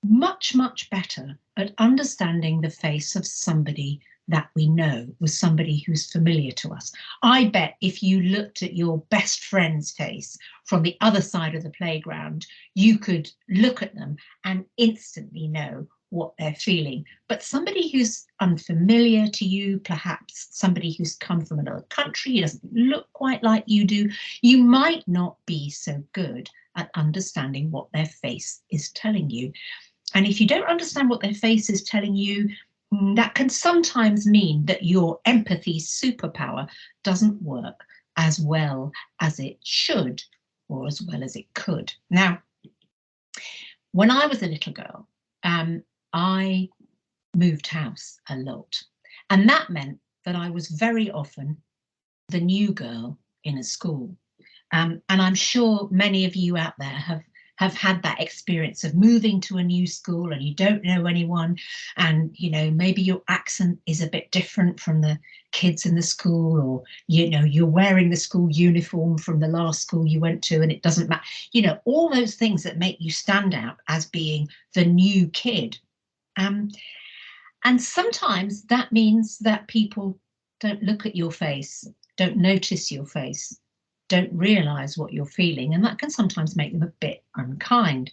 [SPEAKER 8] much, much better at understanding the face of somebody that we know was somebody who's familiar to us. I bet if you looked at your best friend's face from the other side of the playground, you could look at them and instantly know what they're feeling. But somebody who's unfamiliar to you, perhaps somebody who's come from another country, doesn't look quite like you do, you might not be so good at understanding what their face is telling you. And if you don't understand what their face is telling you, that can sometimes mean that your empathy superpower doesn't work as well as it should or as well as it could. Now, when I was a little girl, I moved house a lot, and that meant that I was very often the new girl in a school. And I'm sure many of you out there have had that experience of moving to a new school and you don't know anyone, and you know, maybe your accent is a bit different from the kids in the school, or you know, you're wearing the school uniform from the last school you went to and it doesn't matter, you know, all those things that make you stand out as being the new kid. And sometimes that means that people don't look at your face, don't notice your face, don't realize what you're feeling, and that can sometimes make them a bit unkind.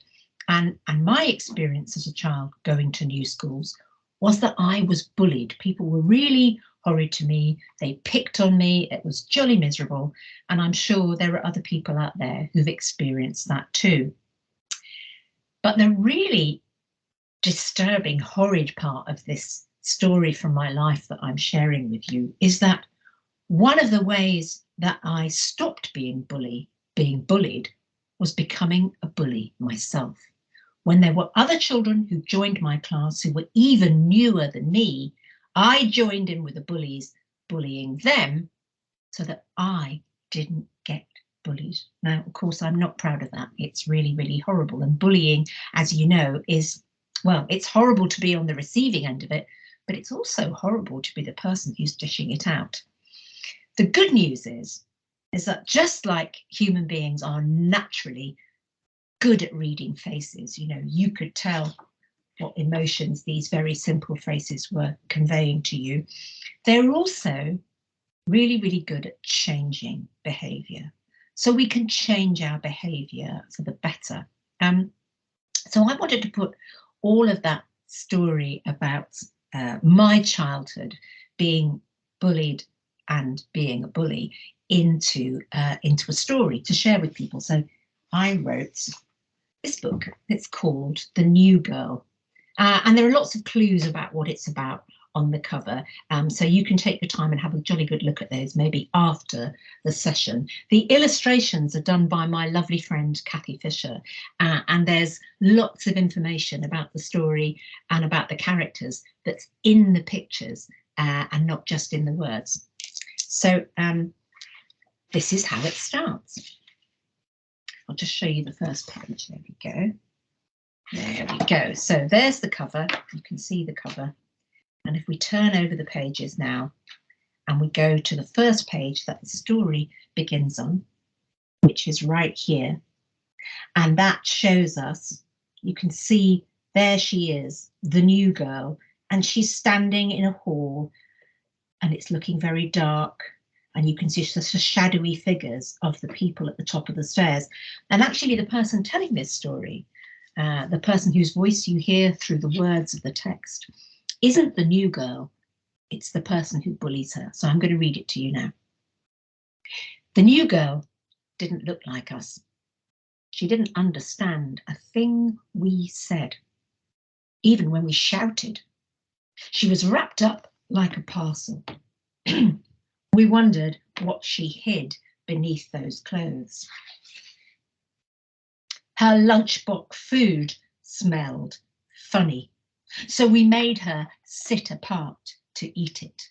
[SPEAKER 8] And my experience as a child going to new schools was that I was bullied. People were really horrid to me, they picked on me, it was jolly miserable, and I'm sure there are other people out there who've experienced that too. But the really disturbing, horrid part of this story from my life that I'm sharing with you is that one of the ways that I stopped being bullied was becoming a bully myself. When there were other children who joined my class who were even newer than me, I joined in with the bullies, bullying them so that I didn't get bullied. Now, of course, I'm not proud of that. It's really, really horrible. And bullying, as you know, is, well, it's horrible to be on the receiving end of it, but it's also horrible to be the person who's dishing it out. The good news is that just like human beings are naturally good at reading faces, you know, you could tell what emotions these very simple faces were conveying to you. They're also really, really good at changing behavior. So we can change our behavior for the better. So I wanted to put all of that story about my childhood being bullied and being a bully into a story to share with people. So I wrote this book. It's called The New Girl, and there are lots of clues about what it's about on the cover, so you can take your time and have a jolly good look at those maybe after the session. The illustrations are done by my lovely friend Kathy Fisher, and there's lots of information about the story and about the characters that's in the pictures and not just in the words. So this is how it starts. I'll just show you the first page. There we go. There we go. So there's the cover. You can see the cover. And if we turn over the pages now and we go to the first page that the story begins on, which is right here, and that shows us, you can see there she is, the new girl, and she's standing in a hall and it's looking very dark, and you can see the shadowy figures of the people at the top of the stairs. And actually the person telling this story, the person whose voice you hear through the words of the text, isn't the new girl, it's the person who bullies her. So I'm going to read it to you now. The new girl didn't look like us. She didn't understand a thing we said, even when we shouted. She was wrapped up like a parcel. We wondered what she hid beneath those clothes. Her lunchbox food smelled funny, so we made her sit apart to eat it.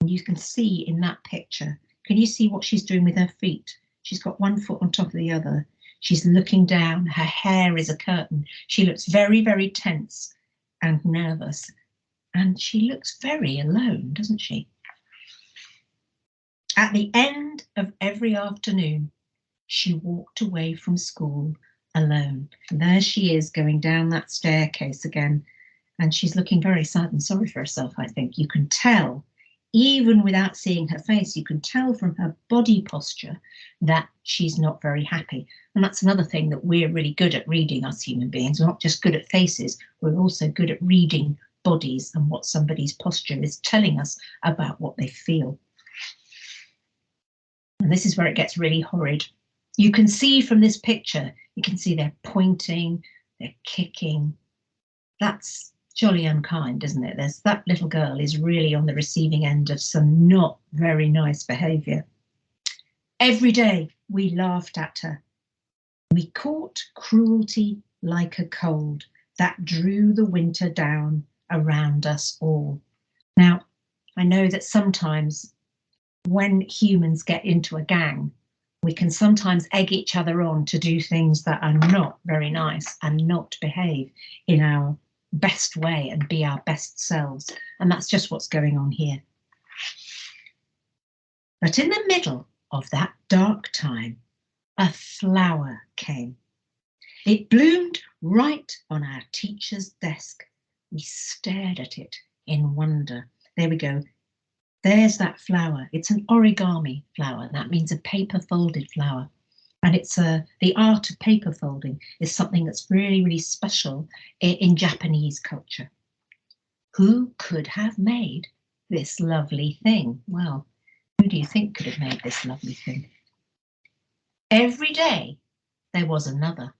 [SPEAKER 8] And you can see in that picture, can you see what she's doing with her feet? She's got one foot on top of the other. She's looking down, her hair is a curtain. She looks very, very tense and nervous. And she looks very alone, doesn't she? At the end of every afternoon, she walked away from school alone. And there she is going down that staircase again. And she's looking very sad and sorry for herself, I think. You can tell, even without seeing her face, you can tell from her body posture that she's not very happy. And that's another thing that we're really good at reading, us human beings. We're not just good at faces, we're also good at reading bodies and what somebody's posture is telling us about what they feel. And this is where it gets really horrid. You can see from this picture, you can see they're pointing, they're kicking. That's jolly unkind, isn't it? That little girl is really on the receiving end of some not very nice behaviour. Every day we laughed at her. We caught cruelty like a cold that drew the winter down around us all. Now, I know that sometimes when humans get into a gang, we can sometimes egg each other on to do things that are not very nice and not behave in our best way and be our best selves. And that's just what's going on here. But in the middle of that dark time, a flower came. It bloomed right on our teacher's desk. We stared at it in wonder. There we go. There's that flower. It's an origami flower. That means a paper folded flower. And it's the art of paper folding is something that's really, really special in Japanese culture. Who could have made this lovely thing? Well, who do you think could have made this lovely thing? Every day there was another.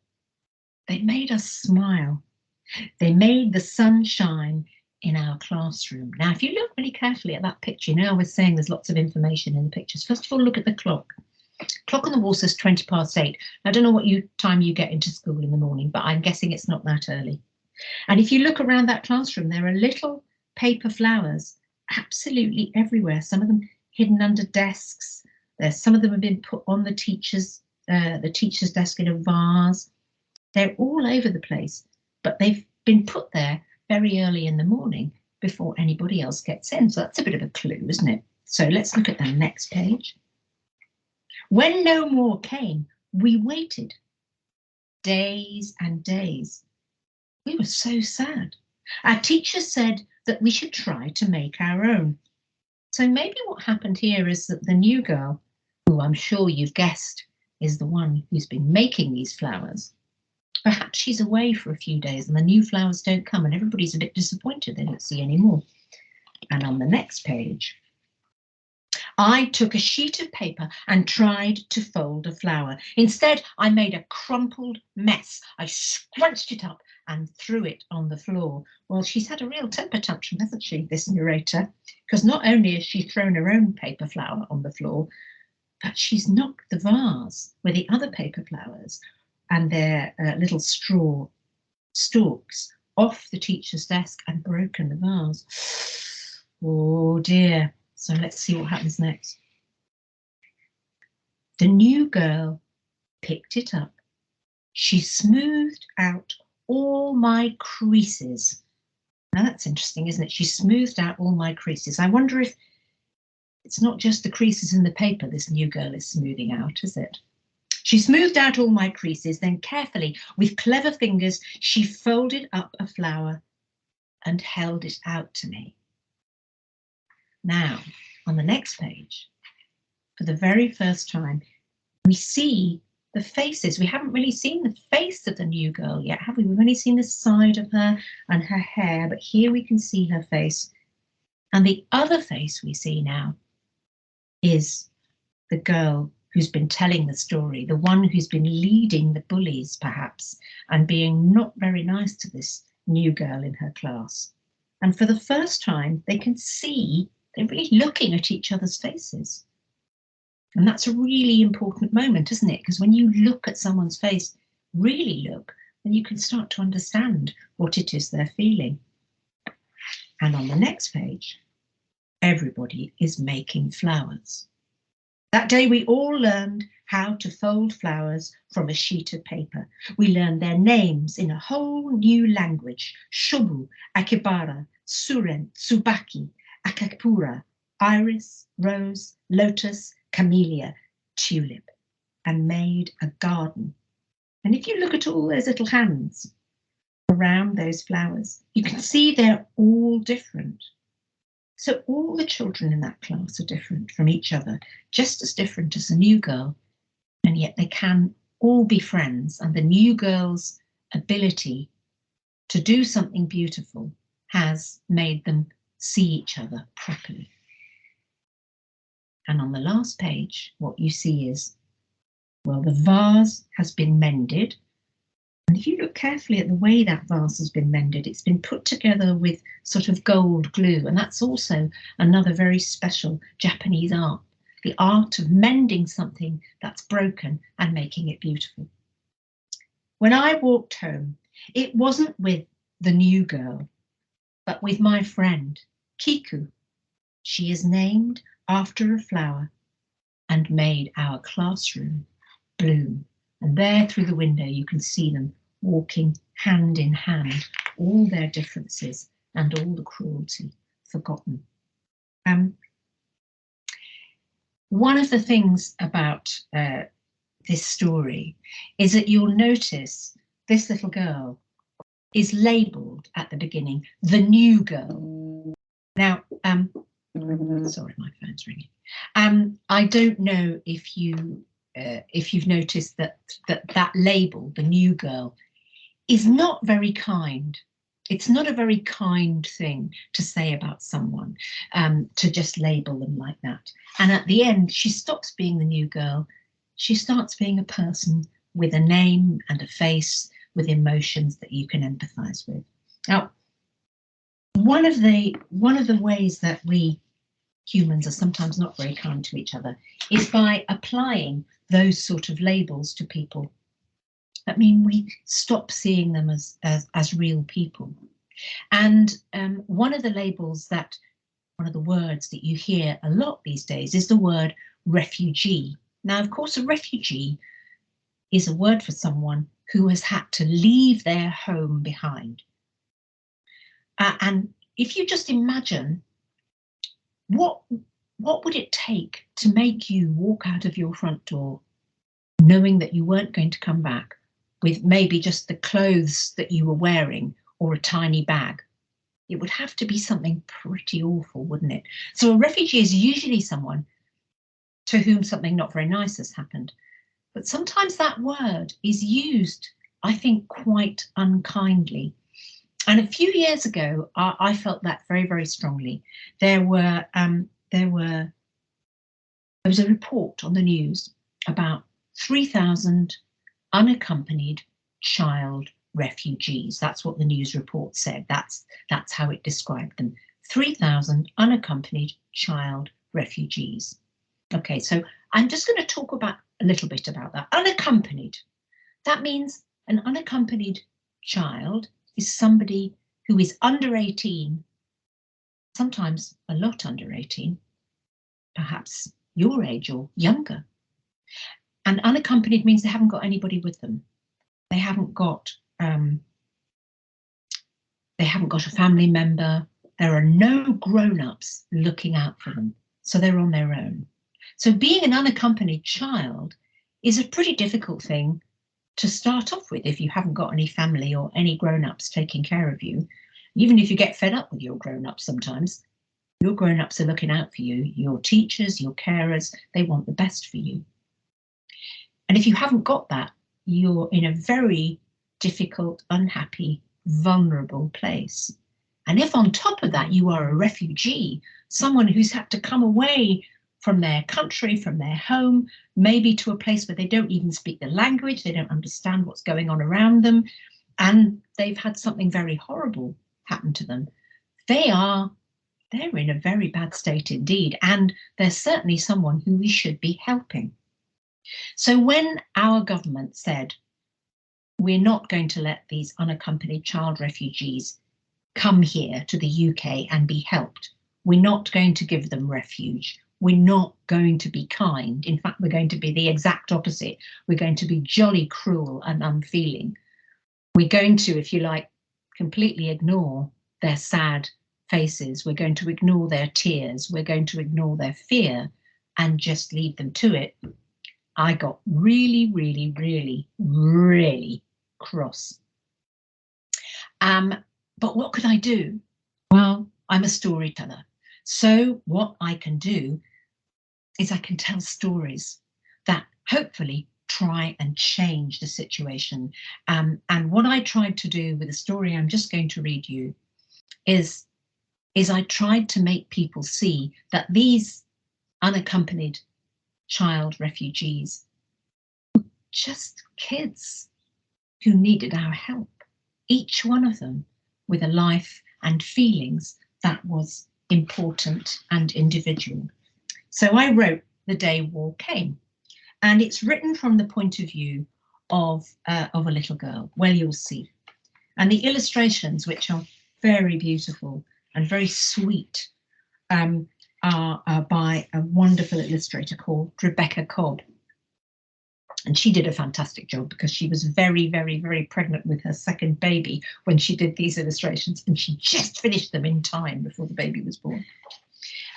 [SPEAKER 8] They made us smile. They made the sun shine in our classroom. Now, if you look really carefully at that picture, you know I was saying there's lots of information in the pictures. First of all, look at the clock. Clock on the wall says 8:20. I don't know what time you get into school in the morning, but I'm guessing it's not that early. And if you look around that classroom, there are little paper flowers absolutely everywhere. Some of them hidden under desks. Some of them have been put on the teacher's desk in a vase. They're all over the place, but they've been put there very early in the morning before anybody else gets in. So that's a bit of a clue, isn't it? So let's look at the next page. When no more came, we waited days and days. We were so sad. Our teacher said that we should try to make our own. So maybe what happened here is that the new girl, who I'm sure you've guessed is the one who's been making these flowers, perhaps she's away for a few days and the new flowers don't come and everybody's a bit disappointed they don't see any more. And on the next page, I took a sheet of paper and tried to fold a flower. Instead, I made a crumpled mess. I scrunched it up and threw it on the floor. Well, she's had a real temper tantrum, hasn't she, this narrator? Because not only has she thrown her own paper flower on the floor, but she's knocked the vase with the other paper flowers and their little straw stalks off the teacher's desk and broken the vase. Oh dear. So let's see what happens next. The new girl picked it up. She smoothed out all my creases. Now that's interesting, isn't it? She smoothed out all my creases. I wonder if it's not just the creases in the paper this new girl is smoothing out, is it? She smoothed out all my creases, then carefully, with clever fingers, she folded up a flower and held it out to me. Now, on the next page, for the very first time, we see the faces. We haven't really seen the face of the new girl yet, have we? We've only seen the side of her and her hair, but here we can see her face. And the other face we see now is the girl who's been telling the story, the one who's been leading the bullies, perhaps, and being not very nice to this new girl in her class. And for the first time, they can see, they're really looking at each other's faces. And that's a really important moment, isn't it? Because when you look at someone's face, really look, then you can start to understand what it is they're feeling. And on the next page, everybody is making flowers. That day we all learned how to fold flowers from a sheet of paper. We learned their names in a whole new language: Shobu, Akibara, Suren, Tsubaki, Akakura, Iris, Rose, Lotus, Camellia, Tulip, and made a garden. And if you look at all those little hands, around those flowers, you can see they're all different. So all the children in that class are different from each other, just as different as the new girl, and yet they can all be friends, and the new girl's ability to do something beautiful has made them see each other properly. And on the last page, what you see is, well, the vase has been mended. And if you look carefully at the way that vase has been mended, it's been put together with sort of gold glue. And that's also another very special Japanese art, the art of mending something that's broken and making it beautiful. When I walked home, it wasn't with the new girl, but with my friend, Kiku. She is named after a flower and made our classroom bloom. And there through the window, you can see them walking hand in hand, all their differences and all the cruelty forgotten. One of the things about this story is that you'll notice this little girl is labelled at the beginning, the new girl. Now, sorry, my phone's ringing. I don't know if you've noticed that label, the new girl, is not very kind. It's not a very kind thing to say about someone, to just label them like that. And at the end, she stops being the new girl. She starts being a person with a name and a face, with emotions that you can empathise with. Now, one of the ways that we humans are sometimes not very kind to each other is by applying those sort of labels to people. I mean, we stop seeing them as real people. And one of the words that you hear a lot these days is the word refugee. Now, of course, a refugee is a word for someone who has had to leave their home behind. And if you just imagine, what would it take to make you walk out of your front door knowing that you weren't going to come back with maybe just the clothes that you were wearing or a tiny bag? It would have to be something pretty awful, wouldn't it? So a refugee is usually someone to whom something not very nice has happened. But sometimes that word is used, I think, quite unkindly. And a few years ago, I felt that very, very strongly. There was a report on the news about 3,000 unaccompanied child refugees. That's what the news report said. That's how it described them. 3,000 unaccompanied child refugees. Okay, so I'm just going to talk about a little bit about that. Unaccompanied. That means an unaccompanied child is somebody who is under 18, sometimes a lot under 18, perhaps your age or younger. And unaccompanied means they haven't got anybody with them. They haven't got a family member. There are no grown-ups looking out for them, so they're on their own. So being an unaccompanied child is a pretty difficult thing to start off with if you haven't got any family or any grown-ups taking care of you. Even if you get fed up with your grown-ups sometimes, your grown-ups are looking out for you. Your teachers, your carers, they want the best for you. And if you haven't got that, you're in a very difficult, unhappy, vulnerable place. And if on top of that you are a refugee, someone who's had to come away from their country, from their home, maybe to a place where they don't even speak the language, they don't understand what's going on around them, and they've had something very horrible happen to them, they're in a very bad state indeed, and they're certainly someone who we should be helping. So when our government said, we're not going to let these unaccompanied child refugees come here to the UK and be helped, we're not going to give them refuge, we're not going to be kind. In fact, we're going to be the exact opposite. We're going to be jolly cruel and unfeeling. We're going to, if you like, completely ignore their sad faces. We're going to ignore their tears. We're going to ignore their fear and just leave them to it. I got really, really, really, really cross. But what could I do? Well, I'm a storyteller. So what I can do is I can tell stories that hopefully try and change the situation. And what I tried to do with the story I'm just going to read you is I tried to make people see that these unaccompanied child refugees were just kids who needed our help, each one of them with a life and feelings that was important and individual. So I wrote The Day War Came, and it's written from the point of view of a little girl. Well, you'll see. And the illustrations, which are very beautiful and very sweet, are by a wonderful illustrator called Rebecca Cobb. And she did a fantastic job because she was very, very, very pregnant with her second baby when she did these illustrations, and she just finished them in time before the baby was born.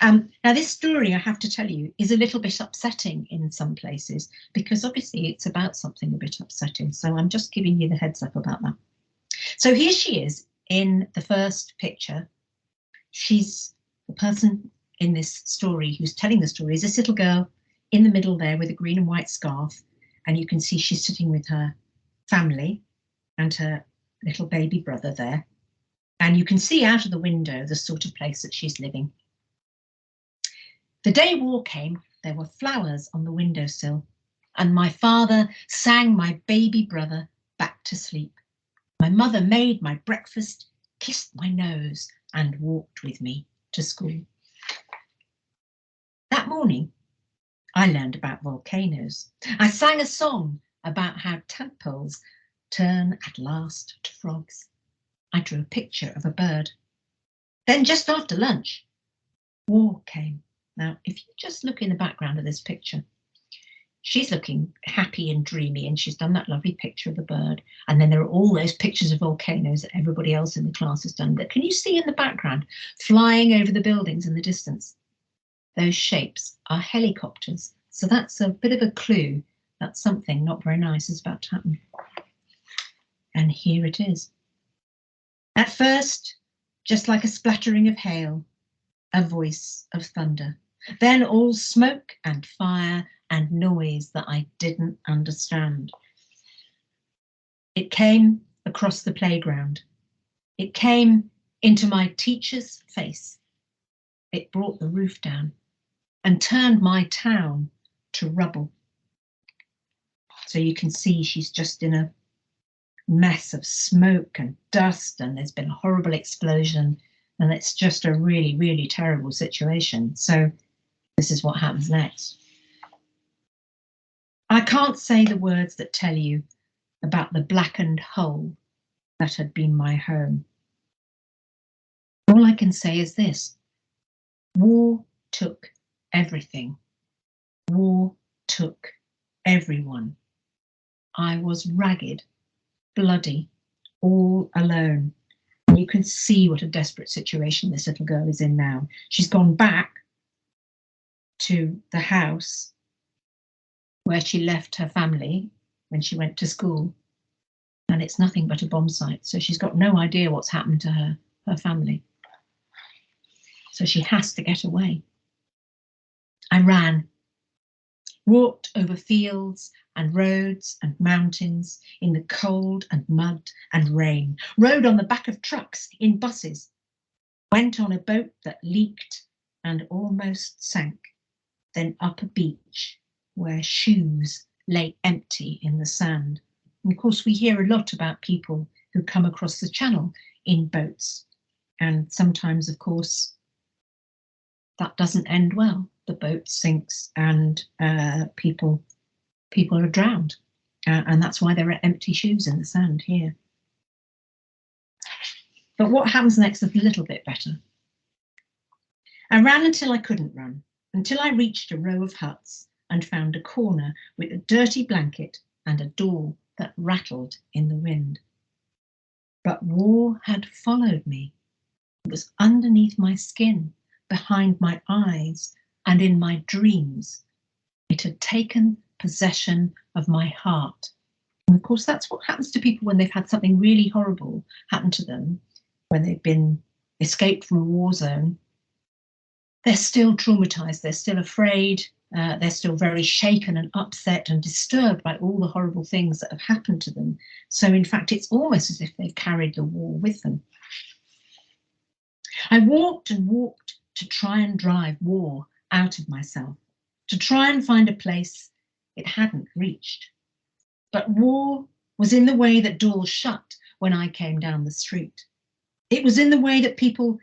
[SPEAKER 8] Now, this story, I have to tell you, is a little bit upsetting in some places because obviously it's about something a bit upsetting. So I'm just giving you the heads up about that. So here she is in the first picture. She's the person in this story who's telling the story is this little girl in the middle there with a green and white scarf. And you can see she's sitting with her family and her little baby brother there. And you can see out of the window the sort of place that she's living. The day war came, there were flowers on the windowsill, and my father sang my baby brother back to sleep. My mother made my breakfast, kissed my nose, and walked with me to school. That morning, I learned about volcanoes. I sang a song about how tadpoles turn at last to frogs. I drew a picture of a bird. Then just after lunch, war came. Now, if you just look in the background of this picture, she's looking happy and dreamy, and she's done that lovely picture of the bird. And then there are all those pictures of volcanoes that everybody else in the class has done. But can you see in the background, flying over the buildings in the distance? Those shapes are helicopters. So that's a bit of a clue that something not very nice is about to happen. And here it is. At first, just like a splattering of hail, a voice of thunder. Then all smoke and fire and noise that I didn't understand. It came across the playground. It came into my teacher's face. It brought the roof down and turned my town to rubble. So you can see she's just in a mess of smoke and dust, and there's been a horrible explosion, and it's just a really, really terrible situation. So this is what happens next. I can't say the words that tell you about the blackened hole that had been my home. All I can say is this: war took everything. War took everyone. I was ragged, bloody, all alone. And you can see what a desperate situation this little girl is in now. She's gone back to the house where she left her family when she went to school, and it's nothing but a bomb site. So she's got no idea what's happened to her family. So she has to get away. I ran, walked over fields and roads and mountains in the cold and mud and rain, rode on the back of trucks in buses, went on a boat that leaked and almost sank, then up a beach where shoes lay empty in the sand. And of course, we hear a lot about people who come across the channel in boats. And sometimes, of course, that doesn't end well. The boat sinks and people are drowned. And that's why there are empty shoes in the sand here. But what happens next is a little bit better. I ran until I couldn't run, until I reached a row of huts and found a corner with a dirty blanket and a door that rattled in the wind. But war had followed me. It was underneath my skin, behind my eyes, and in my dreams. It had taken possession of my heart. And of course, that's what happens to people when they've had something really horrible happen to them, when they've been escaped from a war zone. They're still traumatized, they're still afraid, they're still very shaken and upset and disturbed by all the horrible things that have happened to them. So in fact, it's almost as if they've carried the war with them. I walked and walked to try and drive war out of myself, to try and find a place it hadn't reached. But war was in the way that doors shut when I came down the street. It was in the way that people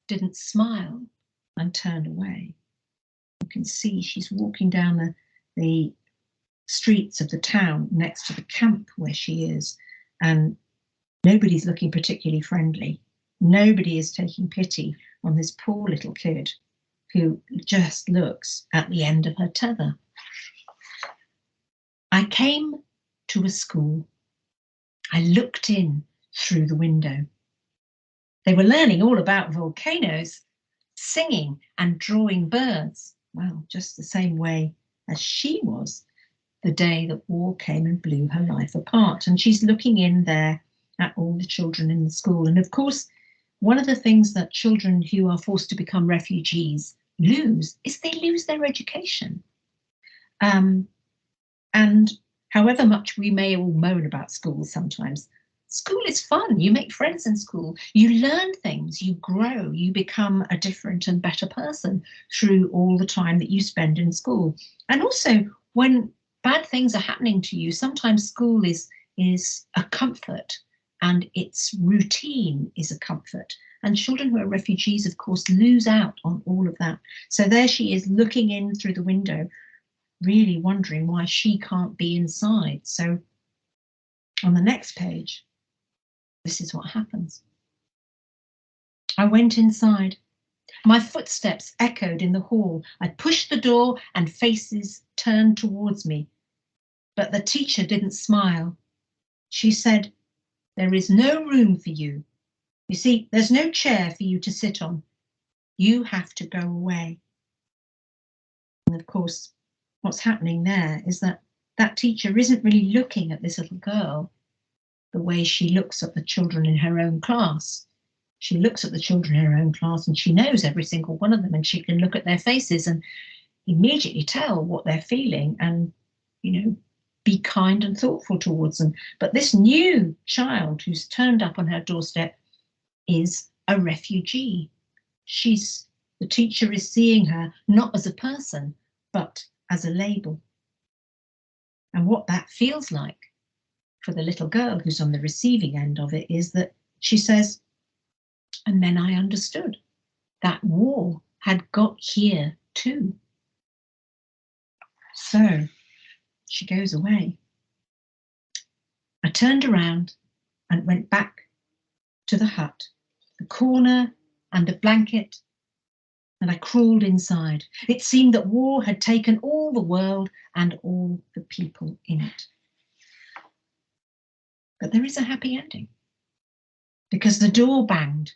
[SPEAKER 8] didn't smile and turned away. You can see she's walking down the streets of the town next to the camp where she is, and nobody's looking particularly friendly. Nobody is taking pity on this poor little kid who just looks at the end of her tether. I came to a school. I looked in through the window. They were learning all about volcanoes, singing and drawing birds. Well, just the same way as she was the day that war came and blew her life apart. And she's looking in there at all the children in the school. And of course, one of the things that children who are forced to become refugees lose is they lose their education. And however much we may all moan about school sometimes, school is fun. You make friends in school. You learn things. You grow. You become a different and better person through all the time that you spend in school. And also, when bad things are happening to you, sometimes school is a comfort, and its routine is a comfort. And children who are refugees, of course, lose out on all of that. So there she is looking in through the window, really wondering why she can't be inside. So on the next page, this is what happens. I went inside. My footsteps echoed in the hall. I pushed the door and faces turned towards me. But the teacher didn't smile. She said, "There is no room for you. You see, there's no chair for you to sit on. You have to go away." And of course, what's happening there is that that teacher isn't really looking at this little girl the way she looks at the children in her own class. She looks at the children in her own class and she knows every single one of them, and she can look at their faces and immediately tell what they're feeling and, you know, be kind and thoughtful towards them. But this new child who's turned up on her doorstep is a refugee. The teacher is seeing her not as a person, but as a label. And what that feels like for the little girl who's on the receiving end of it is that she says, and then I understood that war had got here too. So she goes away. I turned around and went back to the hut, the corner and a blanket, and I crawled inside. It seemed that war had taken all the world and all the people in it. But there is a happy ending, because the door banged.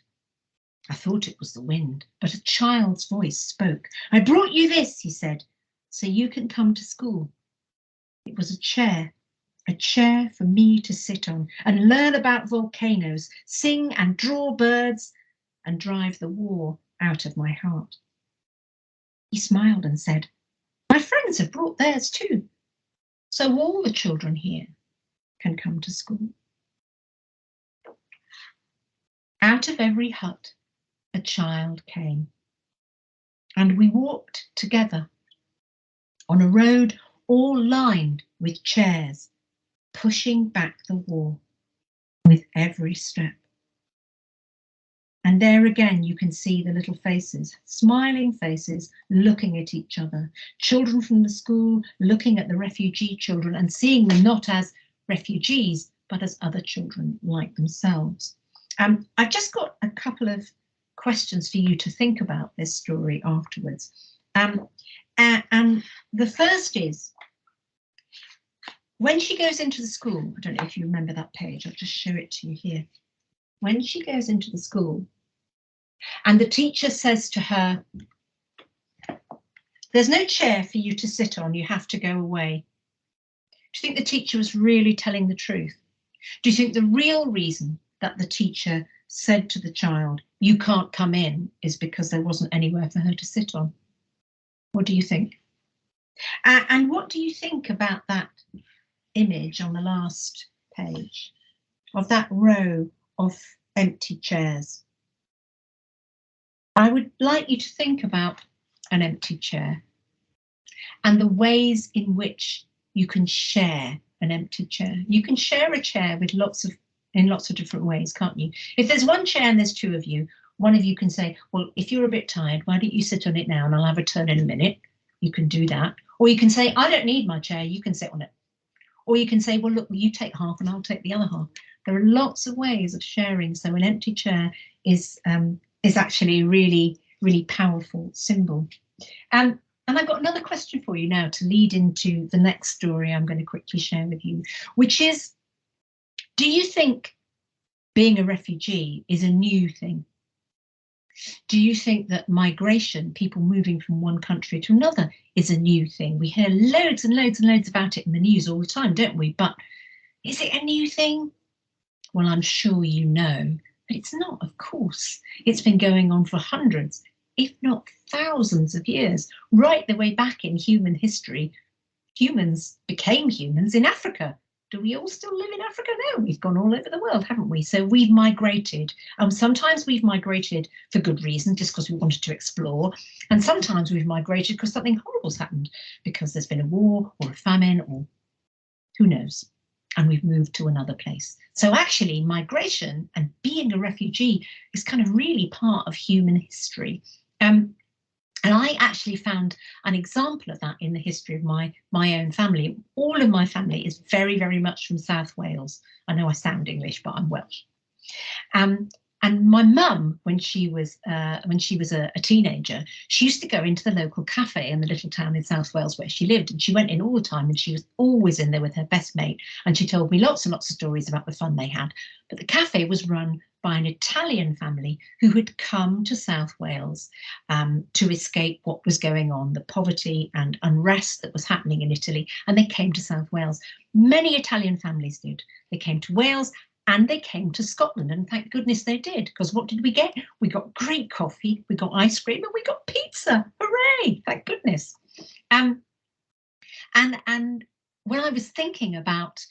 [SPEAKER 8] I thought it was the wind, but a child's voice spoke. "I brought you this," he said, "so you can come to school." It was a chair for me to sit on and learn about volcanoes, sing and draw birds, and drive the war out of my heart. He smiled and said, "My friends have brought theirs too, so all the children here can come to school." Out of every hut, a child came, and we walked together on a road all lined with chairs, pushing back the war with every step. And there again you can see the little faces, smiling faces, looking at each other. Children from the school looking at the refugee children and seeing them not as refugees, but as other children like themselves. I've just got a couple of questions for you to think about this story afterwards. And the first is, when she goes into the school, I don't know if you remember that page, I'll just show it to you here. When she goes into the school and the teacher says to her, "There's no chair for you to sit on, you have to go away." Do you think the teacher was really telling the truth? Do you think the real reason that the teacher said to the child, "You can't come in," is because there wasn't anywhere for her to sit on? What do you think? And what do you think about that image on the last page of that row of empty chairs? I would like you to think about an empty chair and the ways in which you can share an empty chair. You can share a chair with in lots of different ways, can't you? If there's one chair and there's two of you, one of you can say, well, if you're a bit tired, why don't you sit on it now and I'll have a turn in a minute. You can do that. Or you can say, I don't need my chair, you can sit on it. Or you can say, well, look, you take half and I'll take the other half. There are lots of ways of sharing. So an empty chair is actually a really, really powerful symbol. And I've got another question for you now to lead into the next story I'm going to quickly share with you, which is, do you think being a refugee is a new thing? Do you think that migration, people moving from one country to another, is a new thing? We hear loads and loads and loads about it in the news all the time, don't we? But is it a new thing? Well, I'm sure you know, but it's not, of course. It's been going on for hundreds, if not thousands of years, right the way back in human history. Humans became humans in Africa. Do we all still live in Africa? No, we've gone all over the world, haven't we? So we've migrated. Sometimes we've migrated for good reason, just because we wanted to explore. And sometimes we've migrated because something horrible's happened, because there's been a war or a famine or who knows. And we've moved to another place. So actually migration and being a refugee is kind of really part of human history. And I actually found an example of that in the history of my own family. All of my family is very, very much from South Wales. I know I sound English, but I'm Welsh. And my mum, when she was a teenager, she used to go into the local cafe in the little town in South Wales where she lived, and she went in all the time, and she was always in there with her best mate, and she told me lots and lots of stories about the fun they had. But the cafe was run by an Italian family who had come to South Wales to escape what was going on, the poverty and unrest that was happening in Italy, and they came to South Wales. Many Italian families did. They came to Wales and they came to Scotland, and thank goodness they did, because what did we get? We got great coffee, we got ice cream, and we got pizza. Hooray! Thank goodness. And when I was thinking about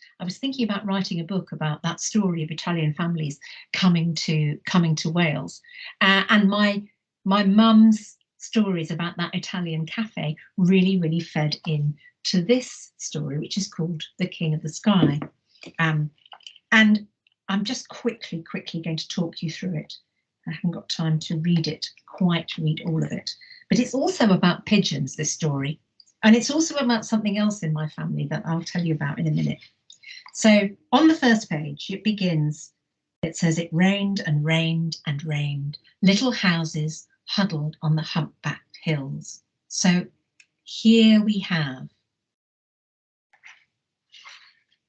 [SPEAKER 8] writing a book about that story of Italian families coming to Wales, and my mum's stories about that Italian cafe really, really fed in to this story, which is called The King of the Sky. And I'm just quickly going to talk you through it. I haven't got time to read all of it. But it's also about pigeons, this story. And it's also about something else in my family that I'll tell you about in a minute. So on the first page, it begins, it says, it rained and rained and rained, little houses huddled on the humpbacked hills. So here we have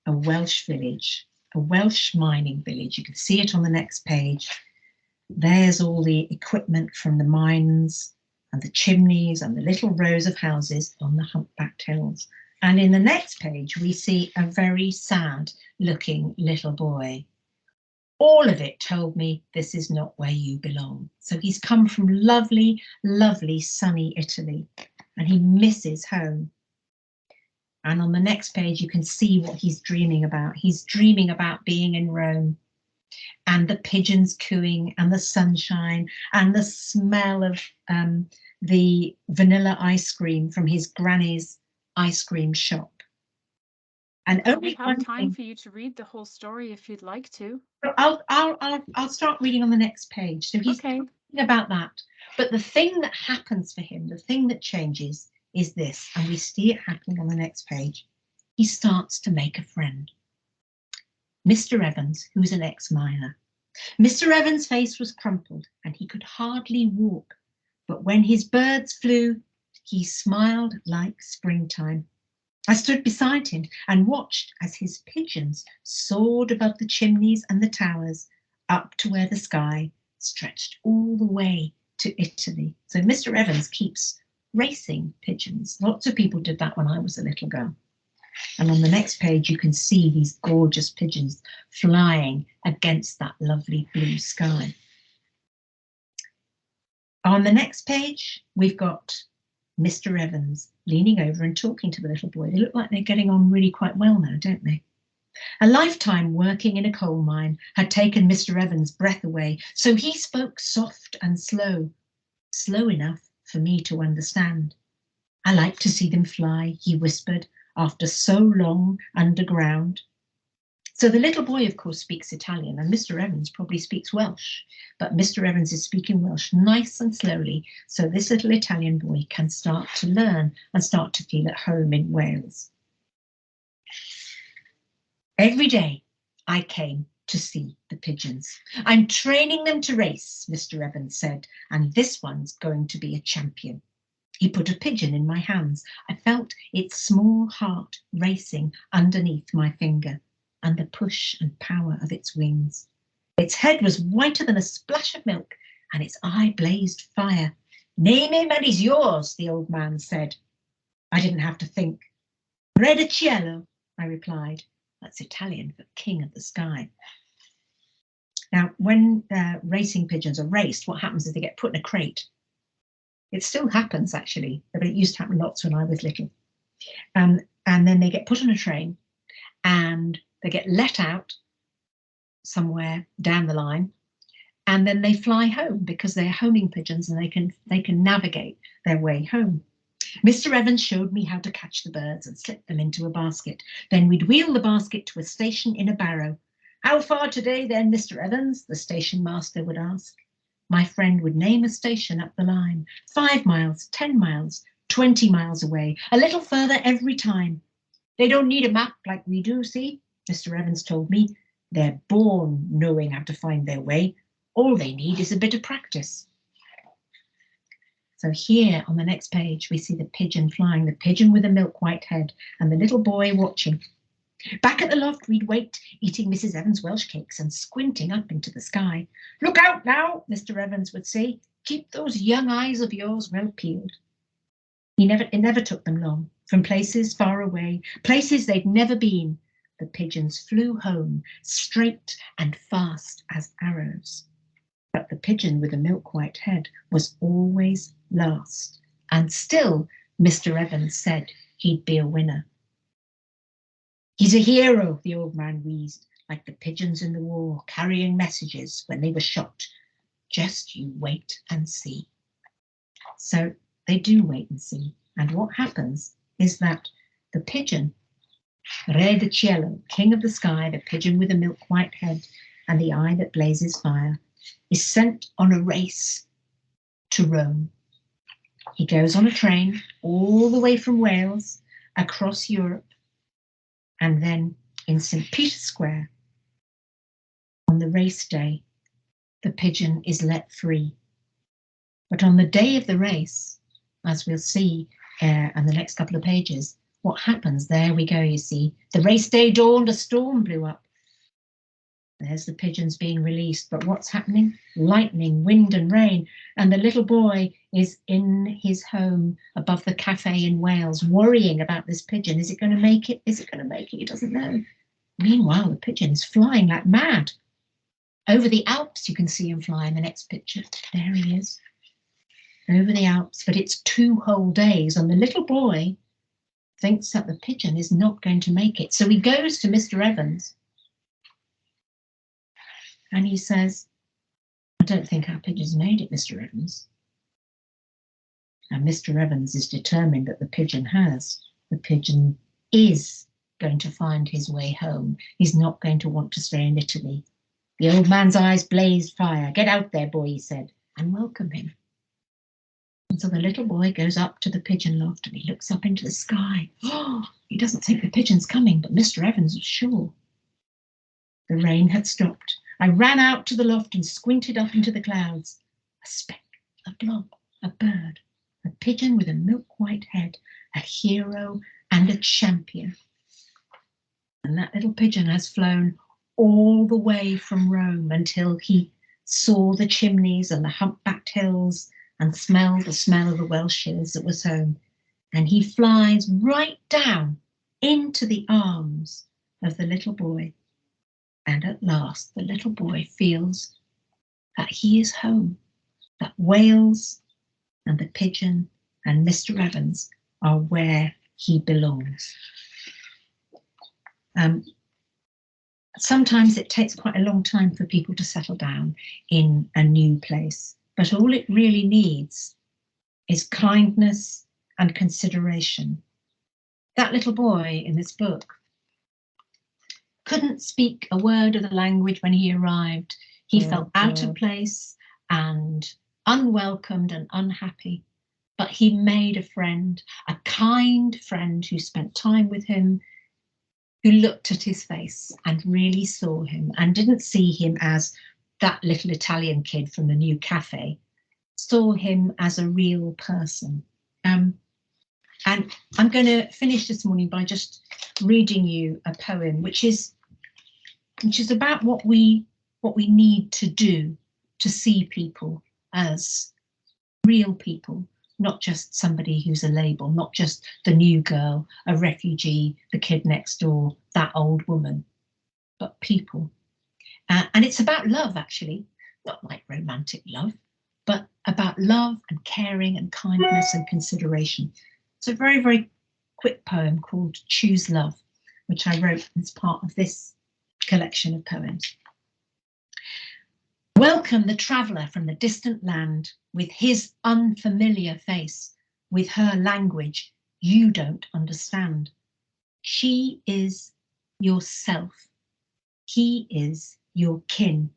[SPEAKER 8] a Welsh village, a Welsh mining village. You can see it on the next page. There's all the equipment from the mines and the chimneys and the little rows of houses on the humpbacked hills. And in the next page, we see a very sad looking little boy. All of it told me this is not where you belong. So he's come from lovely, lovely sunny Italy, and he misses home. And on the next page, you can see what he's dreaming about. He's dreaming about being in Rome, and the pigeons cooing and the sunshine and the smell of the vanilla ice cream from his granny's ice cream shop. And only
[SPEAKER 1] we have time for you to read the whole story if you'd like to.
[SPEAKER 8] I'll start reading on the next page. So he's
[SPEAKER 1] okay.
[SPEAKER 8] thinking about that. But the thing that happens for him, the thing that changes, is this, and we see it happening on the next page. He starts to make a friend. Mr. Evans, who's an ex-miner. Mr. Evans' face was crumpled and he could hardly walk, but when his birds flew, he smiled like springtime. I stood beside him and watched as his pigeons soared above the chimneys and the towers up to where the sky stretched all the way to Italy. So Mr. Evans keeps racing pigeons. Lots of people did that when I was a little girl. And on the next page, you can see these gorgeous pigeons flying against that lovely blue sky. On the next page, we've got Mr. Evans leaning over and talking to the little boy. They look like they're getting on really quite well now, don't they? A lifetime working in a coal mine had taken Mr. Evans' breath away, so he spoke soft and slow enough for me to understand. I like to see them fly, he whispered, after so long underground. So the little boy, of course, speaks Italian, and Mr. Evans probably speaks Welsh, but Mr. Evans is speaking Welsh nice and slowly, so this little Italian boy can start to learn and start to feel at home in Wales. Every day I came to see the pigeons. I'm training them to race, Mr. Evans said, and this one's going to be a champion. He put a pigeon in my hands. I felt its small heart racing underneath my finger and the push and power of its wings. Its head was whiter than a splash of milk and its eye blazed fire. Name him and he's yours, the old man said. I didn't have to think. Re del cielo, I replied. That's Italian for king of the sky. Now, when racing pigeons are raced, what happens is they get put in a crate. It still happens, actually, but it used to happen lots when I was little. And then they get put on a train and they get let out somewhere down the line, and then they fly home because they're homing pigeons and they can navigate their way home. Mr. Evans showed me how to catch the birds and slip them into a basket. Then we'd wheel the basket to a station in a barrow. How far today then, Mr. Evans? The station master would ask. My friend would name a station up the line. 5 miles, 10 miles, 20 miles away, a little further every time. They don't need a map like we do, see? Mr. Evans told me. They're born knowing how to find their way. All they need is a bit of practice. So here on the next page, we see the pigeon flying, the pigeon with a milk white head, and the little boy watching. Back at the loft, we'd wait, eating Mrs. Evans' Welsh cakes and squinting up into the sky. Look out now, Mr. Evans would say. Keep those young eyes of yours well peeled. It never took them long. From places far away, places they'd never been, the pigeons flew home, straight and fast as arrows. But the pigeon with the milk white head was always last, and still Mr. Evans said he'd be a winner. He's a hero, the old man wheezed, like the pigeons in the war, carrying messages when they were shot. Just you wait and see. So they do wait and see, and what happens is that the pigeon, Re del cielo, king of the sky, the pigeon with a milk white head and the eye that blazes fire, is sent on a race to Rome. He goes on a train all the way from Wales across Europe, and then in St. Peter's Square, on the race day, the pigeon is let free. But on the day of the race, as we'll see in the next couple of pages, what happens? There we go, you see. The race day dawned, a storm blew up. There's the pigeons being released, but what's happening? Lightning, wind and rain, and the little boy is in his home above the cafe in Wales, worrying about this pigeon. Is it going to make it? Is it going to make it? He doesn't know. Meanwhile, the pigeon is flying like mad. Over the Alps, you can see him fly in the next picture. There he is, over the Alps, but it's 2 whole days, and the little boy thinks that the pigeon is not going to make it. So he goes to Mr. Evans, and he says, I don't think our pigeon's made it, Mr. Evans. And Mr. Evans is determined that the pigeon has. The pigeon is going to find his way home. He's not going to want to stay in Italy. The old man's eyes blazed fire. Get out there, boy, he said, and welcome him. And so the little boy goes up to the pigeon loft and he looks up into the sky. Oh, he doesn't think the pigeon's coming, but Mr. Evans was sure. The rain had stopped. I ran out to the loft and squinted up into the clouds. A speck, a blob, a bird, a pigeon with a milk white head, a hero and a champion. And that little pigeon has flown all the way from Rome until he saw the chimneys and the humpbacked hills and smelled the smell of the Welsh hills that was home. And he flies right down into the arms of the little boy. And at last, the little boy feels that he is home, that Wales and the pigeon and Mr. Evans are where he belongs. Sometimes it takes quite a long time for people to settle down in a new place, but all it really needs is kindness and consideration. That little boy in this book couldn't speak a word of the language when he arrived. He felt out of place and unwelcomed and unhappy, but he made a friend, a kind friend who spent time with him, who looked at his face and really saw him and didn't see him as that little Italian kid from the new cafe, saw him as a real person. And I'm going to finish this morning by just reading you a poem, which is about what we need to do to see people as real people, not just somebody who's a label, not just the new girl, a refugee, the kid next door, that old woman, but people. And it's about love, actually, not like romantic love, but about love and caring and kindness and consideration. It's a very, very quick poem called Choose Love, which I wrote as part of this collection of poems. Welcome the traveller from the distant land with his unfamiliar face, with her language you don't understand. She is yourself. He is your kin.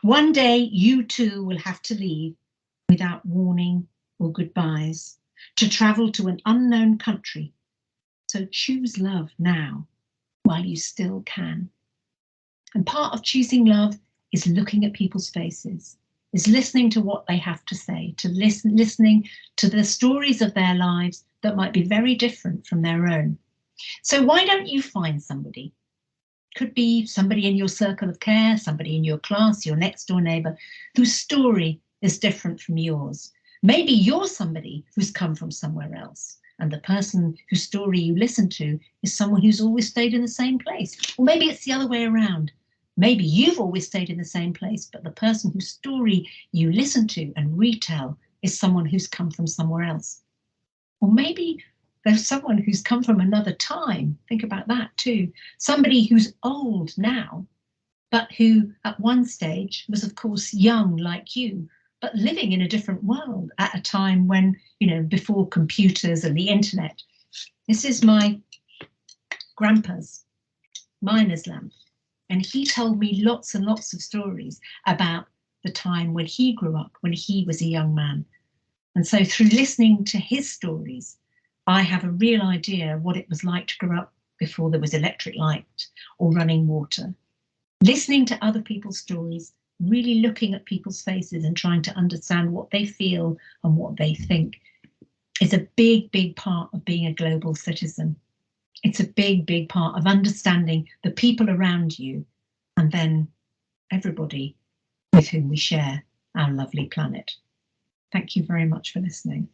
[SPEAKER 8] One day you too will have to leave without warning or goodbyes to travel to an unknown country. So choose love now while you still can. And part of choosing love is looking at people's faces, is listening to what they have to say, to listening to the stories of their lives that might be very different from their own. So why don't you find somebody? Could be somebody in your circle of care, somebody in your class, your next door neighbour, whose story is different from yours. Maybe you're somebody who's come from somewhere else, and the person whose story you listen to is someone who's always stayed in the same place. Or maybe it's the other way around. Maybe you've always stayed in the same place, but the person whose story you listen to and retell is someone who's come from somewhere else. Or maybe there's someone who's come from another time. Think about that too. Somebody who's old now, but who at one stage was, of course, young like you, but living in a different world at a time when, before computers and the internet. This is my grandpa's miner's lamp. And he told me lots and lots of stories about the time when he grew up, when he was a young man. And so through listening to his stories, I have a real idea of what it was like to grow up before there was electric light or running water. Listening to other people's stories, really looking at people's faces and trying to understand what they feel and what they think is a big, big part of being a global citizen. It's a big, big part of understanding the people around you and then everybody with whom we share our lovely planet. Thank you very much for listening.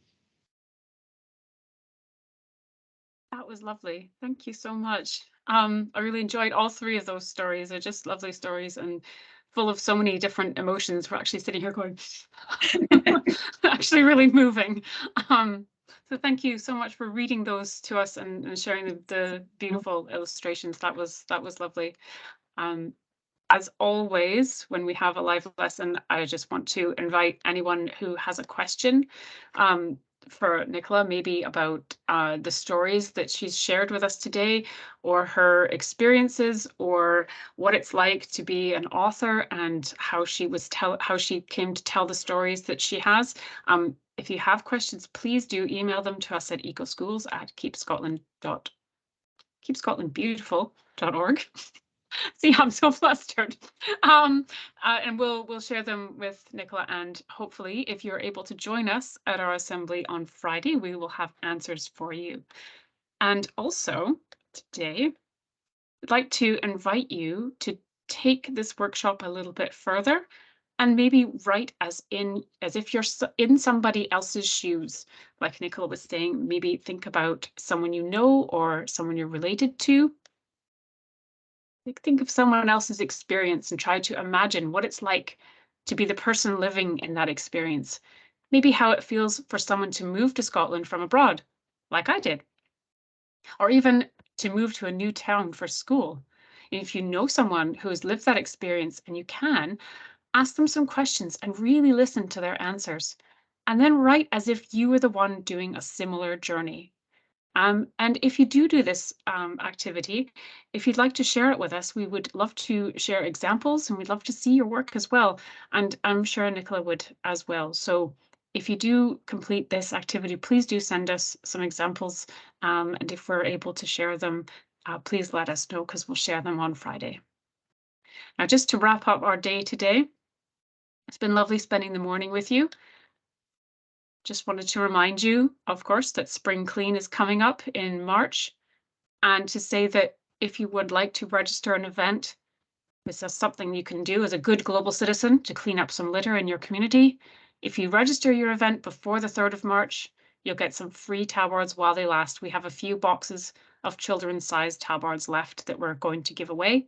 [SPEAKER 1] That was lovely. Thank you so much. I really enjoyed all three of those stories. They're just lovely stories and full of so many different emotions. We're actually sitting here going, actually really moving. So thank you so much for reading those to us and sharing the beautiful illustrations. That was lovely. As always, when we have a live lesson, I just want to invite anyone who has a question for Nicola, maybe about the stories that she's shared with us today, or her experiences, or what it's like to be an author and how she came to tell the stories that she has. If you have questions, please do email them to us at keepscotlandbeautiful.org. See, I'm so flustered. And we'll share them with Nicola, and hopefully if you're able to join us at our assembly on Friday, we will have answers for you. And also today, I'd like to invite you to take this workshop a little bit further And maybe write as if you're in somebody else's shoes. Like Nicola was saying, maybe think about someone you know or someone you're related to. Think of someone else's experience and try to imagine what it's like to be the person living in that experience. Maybe how it feels for someone to move to Scotland from abroad, like I did, or even to move to a new town for school. And if you know someone who has lived that experience and you can, ask them some questions and really listen to their answers. And then write as if you were the one doing a similar journey. And if you do this activity, if you'd like to share it with us, we would love to share examples and we'd love to see your work as well. And I'm sure Nicola would as well. So if you do complete this activity, please do send us some examples. And if we're able to share them, please let us know because we'll share them on Friday. Now, just to wrap up our day today, it's been lovely spending the morning with you. Just wanted to remind you, of course, that Spring Clean is coming up in March, and to say that if you would like to register an event, this is something you can do as a good global citizen to clean up some litter in your community. If you register your event before the 3rd of March, you'll get some free tabards while they last. We have a few boxes of children's-sized tabards left that we're going to give away.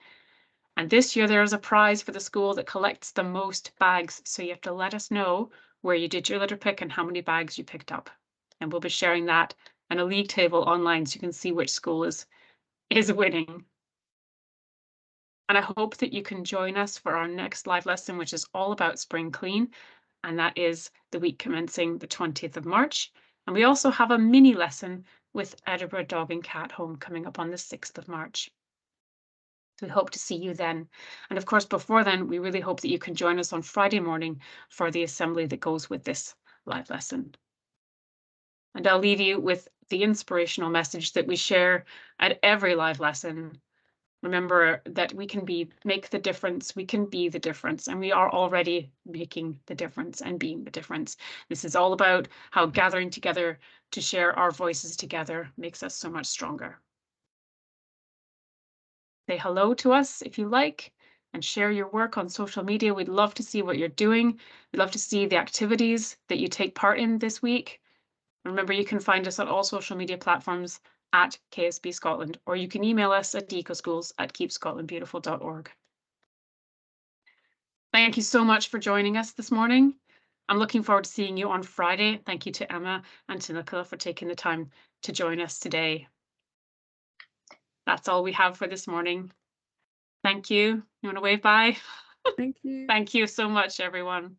[SPEAKER 1] And this year there is a prize for the school that collects the most bags. So you have to let us know where you did your litter pick and how many bags you picked up. And we'll be sharing that in a league table online so you can see which school is winning. And I hope that you can join us for our next live lesson, which is all about Spring Clean. And that is the week commencing the 20th of March. And we also have a mini lesson with Edinburgh Dog and Cat Home coming up on the 6th of March. So we hope to see you then. And of course, before then, we really hope that you can join us on Friday morning for the assembly that goes with this live lesson. And I'll leave you with the inspirational message that we share at every live lesson. Remember that we can make the difference, we can be the difference, and we are already making the difference and being the difference. This is all about how gathering together to share our voices together makes us so much stronger. Say hello to us if you like and share your work on social media. We'd love to see what you're doing. We'd love to see the activities that you take part in this week. Remember, you can find us on all social media platforms at KSB Scotland, or you can email us at ecoschools@keepscotlandbeautiful.org. Thank you so much for joining us this morning. I'm looking forward to seeing you on Friday. Thank you to Emma and to Nicola for taking the time to join us today. That's all we have for this morning. Thank you. You want to wave bye?
[SPEAKER 2] Thank you.
[SPEAKER 1] Thank you so much, everyone.